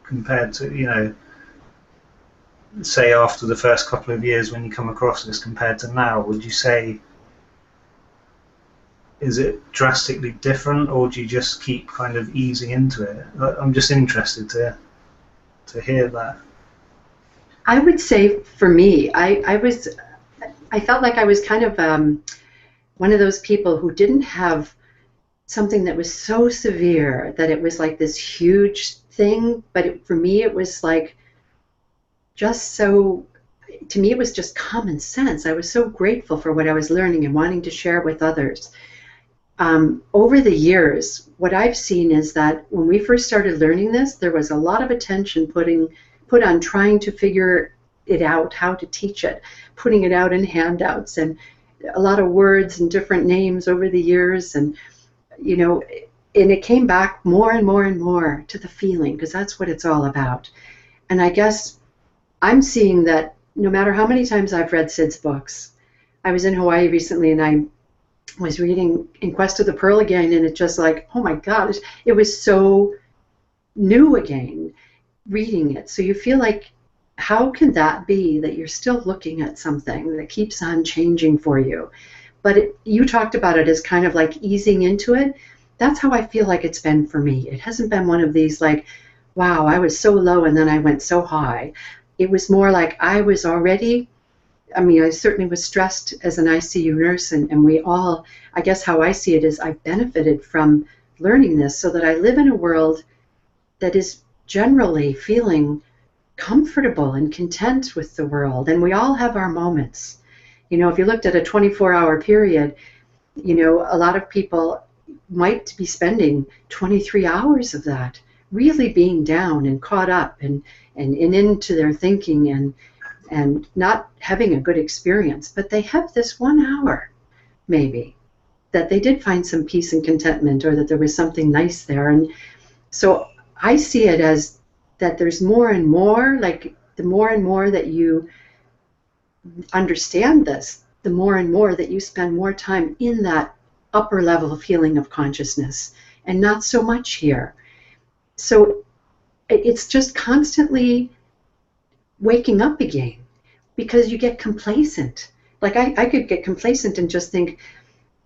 compared to, you know, say after the first couple of years when you come across this compared to now? Would you say, is it drastically different, or do you just keep kind of easing into it? I'm just interested to hear that. I would say for me, I felt like I was kind of one of those people who didn't have something that was so severe that it was like this huge thing, but for me it was like just so, to me it was just common sense. I was so grateful for what I was learning and wanting to share it with others. Over the years, what I've seen is that when we first started learning this, there was a lot of attention put on trying to figure it out, how to teach it, putting it out in handouts, and a lot of words and different names over the years. And, you know, and it came back more and more and more to the feeling, because that's what it's all about. And I guess I'm seeing that no matter how many times I've read Sid's books, I was in Hawaii recently and I was reading In Quest of the Pearl again, and it just like, oh my God, it was so new again, reading it. So you feel like, how can that be that you're still looking at something that keeps on changing for you? But you talked about it as kind of like easing into it. That's how I feel like it's been for me. It hasn't been one of these like, wow, I was so low and then I went so high. It was more like I was already, I mean, I certainly was stressed as an ICU nurse, and we all, I guess how I see it is I've benefited from learning this, so that I live in a world that is generally feeling comfortable and content with the world. And we all have our moments. You know, if you looked at a 24-hour period, you know, a lot of people might be spending 23 hours of that really being down and caught up and into their thinking and not having a good experience. But they have this 1 hour, maybe, that they did find some peace and contentment, or that there was something nice there. And so I see it as that there's more and more, like the more and more that you understand this, the more and more that you spend more time in that upper level of feeling of consciousness, and not so much here. So it's just constantly waking up again, because you get complacent. Like I could get complacent and just think,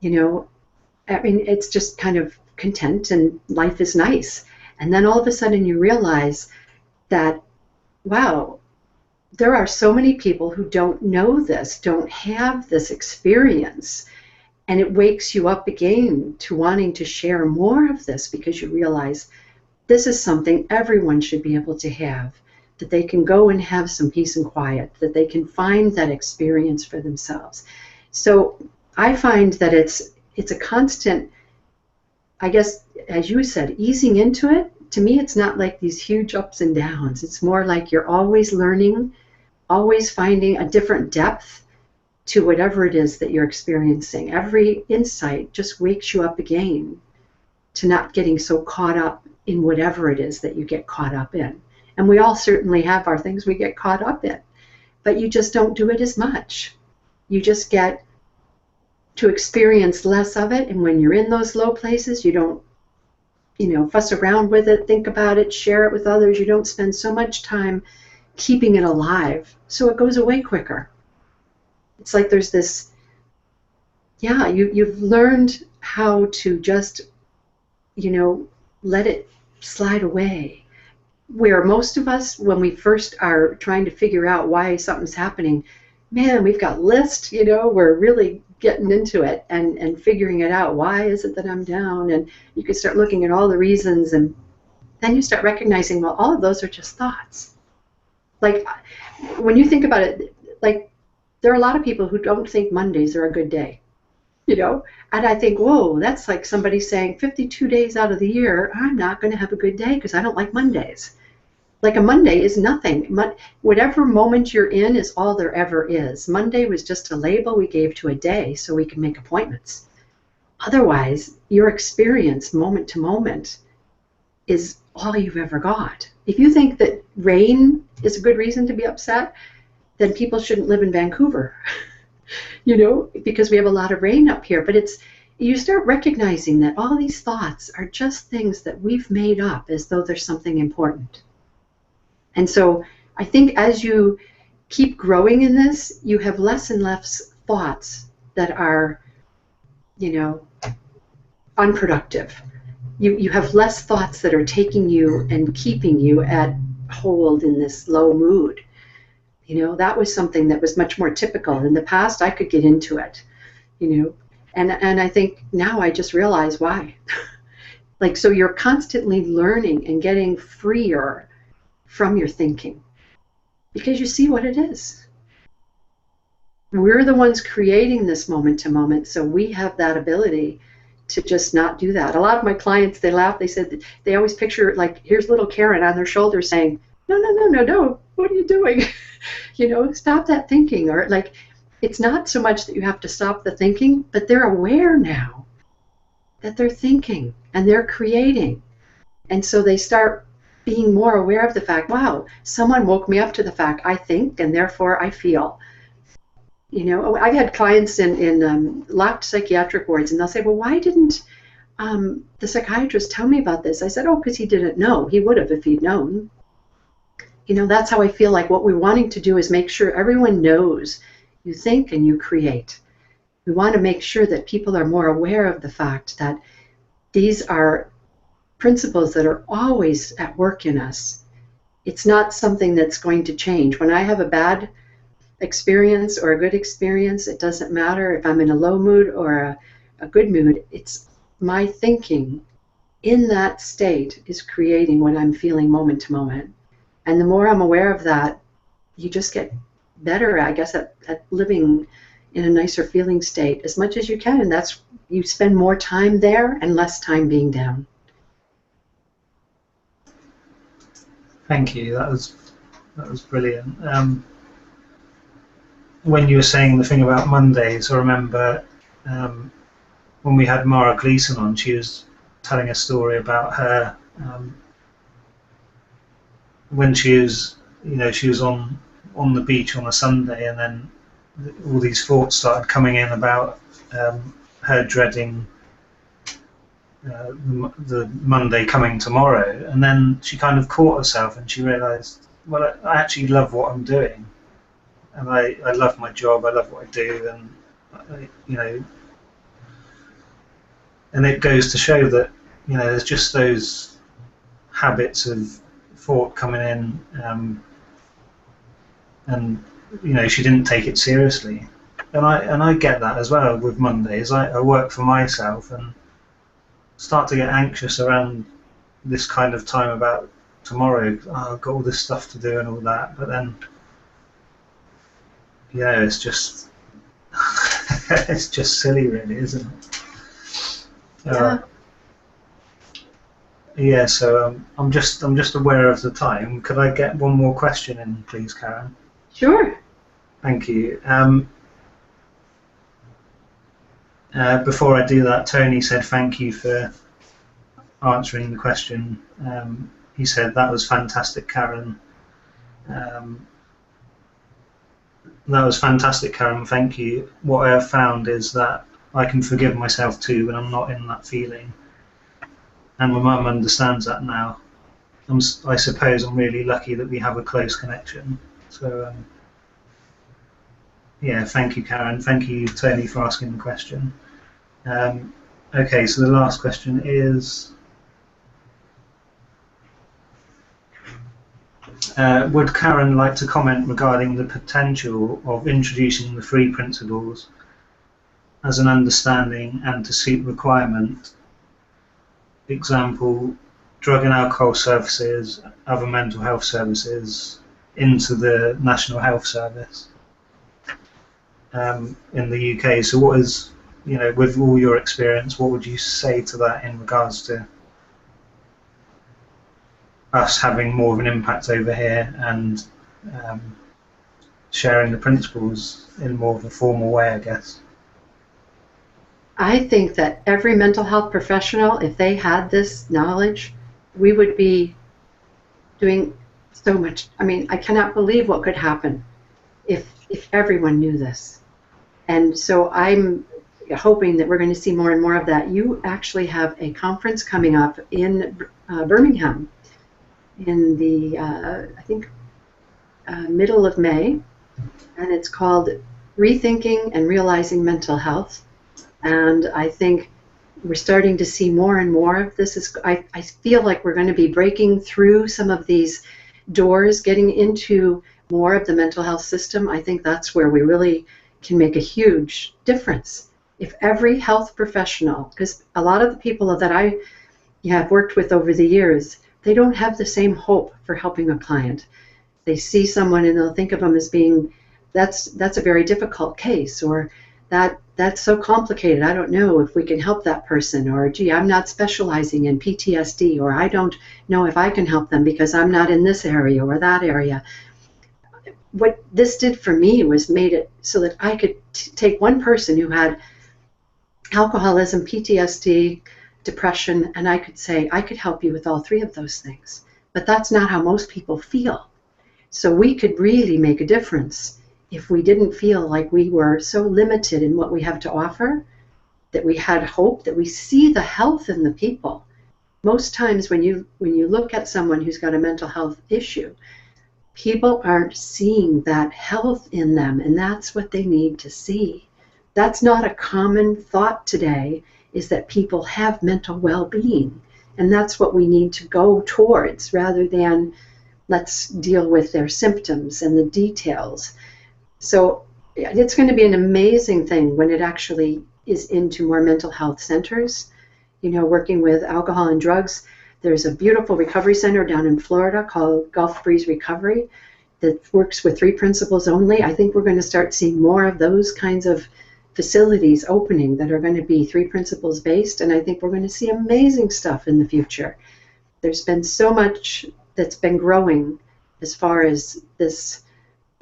you know, I mean, it's just kind of content and life is nice. And then all of a sudden you realize that, wow, there are so many people who don't know this, don't have this experience. And it wakes you up again to wanting to share more of this, because you realize this is something everyone should be able to have. that they can go and have some peace and quiet, that they can find that experience for themselves. So I find that it's a constant, I guess, as you said, easing into it. To me, it's not like these huge ups and downs. It's more like you're always learning, always finding a different depth to whatever it is that you're experiencing. Every insight just wakes you up again to not getting so caught up in whatever it is that you get caught up in. And we all certainly have our things we get caught up in, but you just don't do it as much. You just get to experience less of it, and when you're in those low places, you don't, fuss around with it, think about it, share it with others. You don't spend so much time keeping it alive, so it goes away quicker. It's like there's this, you've learned how to just, let it slide away. Where most of us, when we first are trying to figure out why something's happening, man, we've got lists, we're really getting into it and figuring it out. Why is it that I'm down? And you can start looking at all the reasons, and then you start recognizing, well, all of those are just thoughts. Like, when you think about it, like, there are a lot of people who don't think Mondays are a good day, and I think, whoa, that's like somebody saying 52 days out of the year, I'm not going to have a good day because I don't like Mondays. Like, a Monday is nothing. Whatever moment you're in is all there ever is. Monday was just a label we gave to a day so we can make appointments. Otherwise, your experience moment to moment is all you've ever got. If you think that rain is a good reason to be upset, then people shouldn't live in Vancouver, because we have a lot of rain up here. But you start recognizing that all these thoughts are just things that we've made up as though there's something important. And so I think as you keep growing in this, you have less and less thoughts that are, unproductive. You have less thoughts that are taking you and keeping you at hold in this low mood. That was something that was much more typical. In the past, I could get into it, and I think now I just realize why. Like, so you're constantly learning and getting freer from your thinking because you see what it is. We're the ones creating this moment to moment, so we have that ability to just not do that. A lot of my clients, they laugh, they said they always picture, like, here's little Karen on their shoulder saying, no, what are you doing? Stop that thinking. Or, like, it's not so much that you have to stop the thinking, but they're aware now that they're thinking and they're creating. And so they start being more aware of the fact, wow, someone woke me up to the fact I think and therefore I feel. I've had clients in locked psychiatric wards, and they'll say, well, why didn't the psychiatrist tell me about this? I said, oh, because he didn't know. He would have if he'd known. That's how I feel like what we're wanting to do is make sure everyone knows you think and you create. We want to make sure that people are more aware of the fact that these are principles that are always at work in us. It's not something that's going to change. When I have a bad experience or a good experience, it doesn't matter if I'm in a low mood or a good mood. It's my thinking in that state is creating what I'm feeling moment to moment. And the more I'm aware of that, you just get better, I guess, at living in a nicer feeling state as much as you can. And that's, you spend more time there and less time being down. Thank you. That was brilliant. When you were saying the thing about Mondays, I remember when we had Mara Gleason on, she was telling a story about her when she was on the beach on a Sunday, and then all these thoughts started coming in about her dreading the Monday coming tomorrow, and then she kind of caught herself and she realised, well, I actually love what I'm doing, and I love my job, I love what I do, and and it goes to show that there's just those habits of thought coming in, and she didn't take it seriously, and I get that as well with Mondays. I work for myself and start to get anxious around this kind of time about tomorrow. I've got all this stuff to do and all that, but then, yeah, it's just it's just silly, really, isn't it? Yeah. Yeah. So I'm just aware of the time. Could I get one more question in, please, Karen? Sure. Thank you. Before I do that, Tony said thank you for answering the question. He said that was fantastic, Karen. That was fantastic, Karen. Thank you. What I have found is that I can forgive myself too when I'm not in that feeling, and my mum understands that now. I suppose I'm really lucky that we have a close connection. So yeah, thank you, Karen. Thank you, Tony, for asking the question. Okay, so the last question is, would Karen like to comment regarding the potential of introducing the three principles as an understanding and to suit requirement? Example, drug and alcohol services, other mental health services, into the National Health Service in the UK. So what is, with all your experience, what would you say to that in regards to us having more of an impact over here and sharing the principles in more of a formal way, I guess? I think that every mental health professional, if they had this knowledge, we would be doing so much. I mean, I cannot believe what could happen if everyone knew this. And so I'm hoping that we're going to see more and more of that. You actually have a conference coming up in Birmingham in the, I think, middle of May, and it's called Rethinking and Realizing Mental Health. And I think we're starting to see more and more of this. I feel like we're going to be breaking through some of these doors, getting into more of the mental health system. I think that's where we really can make a huge difference. If every health professional, because a lot of the people that I have worked with over the years, they don't have the same hope for helping a client. They see someone and they'll think of them as being, that's a very difficult case, or that's so complicated, I don't know if we can help that person, or gee, I'm not specializing in PTSD, or I don't know if I can help them because I'm not in this area or that area. What this did for me was made it so that I could take one person who had alcoholism, PTSD, depression, and I could say, I could help you with all three of those things. But that's not how most people feel. So we could really make a difference if we didn't feel like we were so limited in what we have to offer, that we had hope, that we see the health in the people. Most times when you look at someone who's got a mental health issue, people aren't seeing that health in them, and that's what they need to see. That's not a common thought today, is that people have mental well-being, and that's what we need to go towards, rather than let's deal with their symptoms and the details. So it's going to be an amazing thing when it actually is into more mental health centers, working with alcohol and drugs. There's a beautiful recovery center down in Florida called Gulf Breeze Recovery that works with three principles only. I think we're going to start seeing more of those kinds of facilities opening that are going to be three principles based, and I think we're going to see amazing stuff in the future. There's been so much that's been growing as far as this,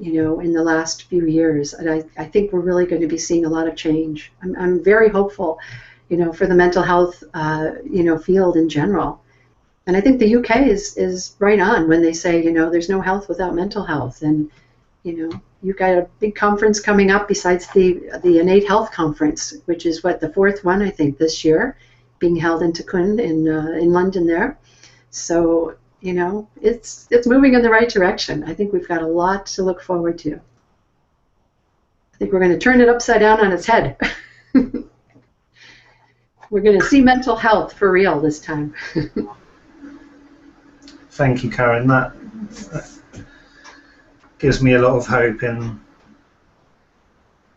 in the last few years, and I think we're really going to be seeing a lot of change. I'm very hopeful, for the mental health, field in general. And I think the UK is right on when they say, there's no health without mental health. And, you've got a big conference coming up besides the Innate Health Conference, which is the fourth one, I think, this year, being held in Tikkun in London there. So, it's moving in the right direction. I think we've got a lot to look forward to. I think we're going to turn it upside down on its head. We're going to see mental health for real this time. Thank you, Karen. That gives me a lot of hope in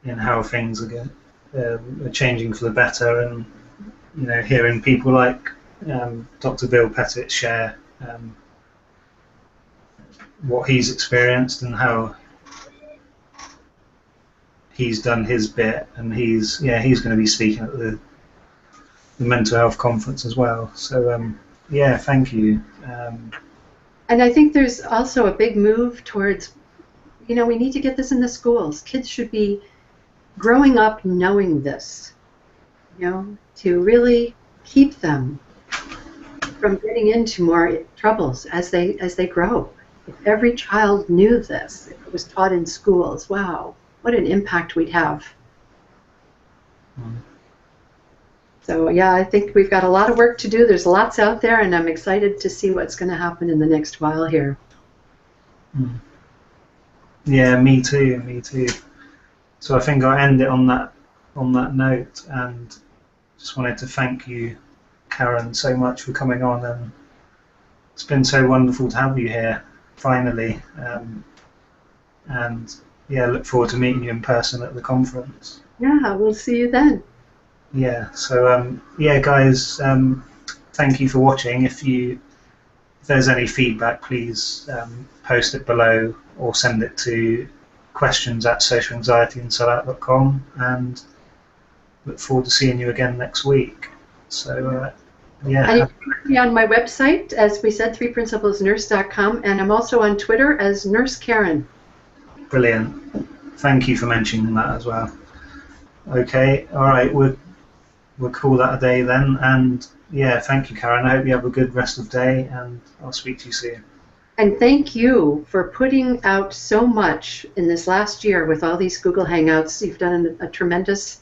how things are changing for the better, and hearing people like Dr. Bill Pettit share what he's experienced and how he's done his bit, and he's going to be speaking at the mental health conference as well. So yeah, thank you. And I think there's also a big move towards, we need to get this in the schools. Kids should be growing up knowing this, to really keep them from getting into more troubles as they grow. If every child knew this, if it was taught in schools, wow, what an impact we'd have. So yeah, I think we've got a lot of work to do. There's lots out there, and I'm excited to see what's going to happen in the next while here. Yeah, me too. So I think I'll end it on that note, and just wanted to thank you, Karen, so much for coming on, and it's been so wonderful to have you here finally. And yeah, look forward to meeting you in person at the conference. Yeah, we'll see you then. Yeah. So yeah, guys, thank you for watching. If there's any feedback, please post it below or send it to questions@socialanxietyandsellout.com, and look forward to seeing you again next week. So yeah. And you can find me on my website, as we said, 3principlesnurse.com, and I'm also on Twitter as Nurse Karen. Brilliant. Thank you for mentioning that as well. Okay, all right, we'll call that a day then, and yeah, thank you, Karen. I hope you have a good rest of the day, and I'll speak to you soon. And thank you for putting out so much in this last year with all these Google Hangouts. You've done a tremendous,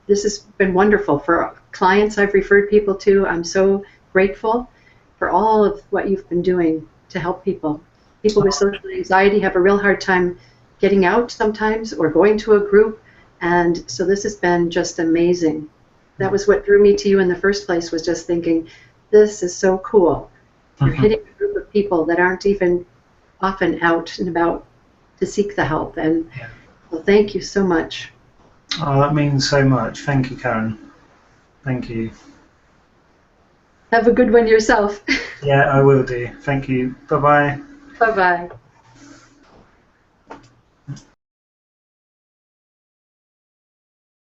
this has been wonderful for clients I've referred people to. I'm so grateful for all of what you've been doing to help people. People with social anxiety have a real hard time getting out sometimes or going to a group, and so this has been just amazing. That was what drew me to you in the first place, was just thinking, this is so cool. You're hitting a group of people that aren't even often out and about to seek the help, and well, thank you so much. Oh, that means so much. Thank you, Karen. Thank you. Have a good one yourself. Yeah, I will do. Thank you. Bye-bye. Bye-bye.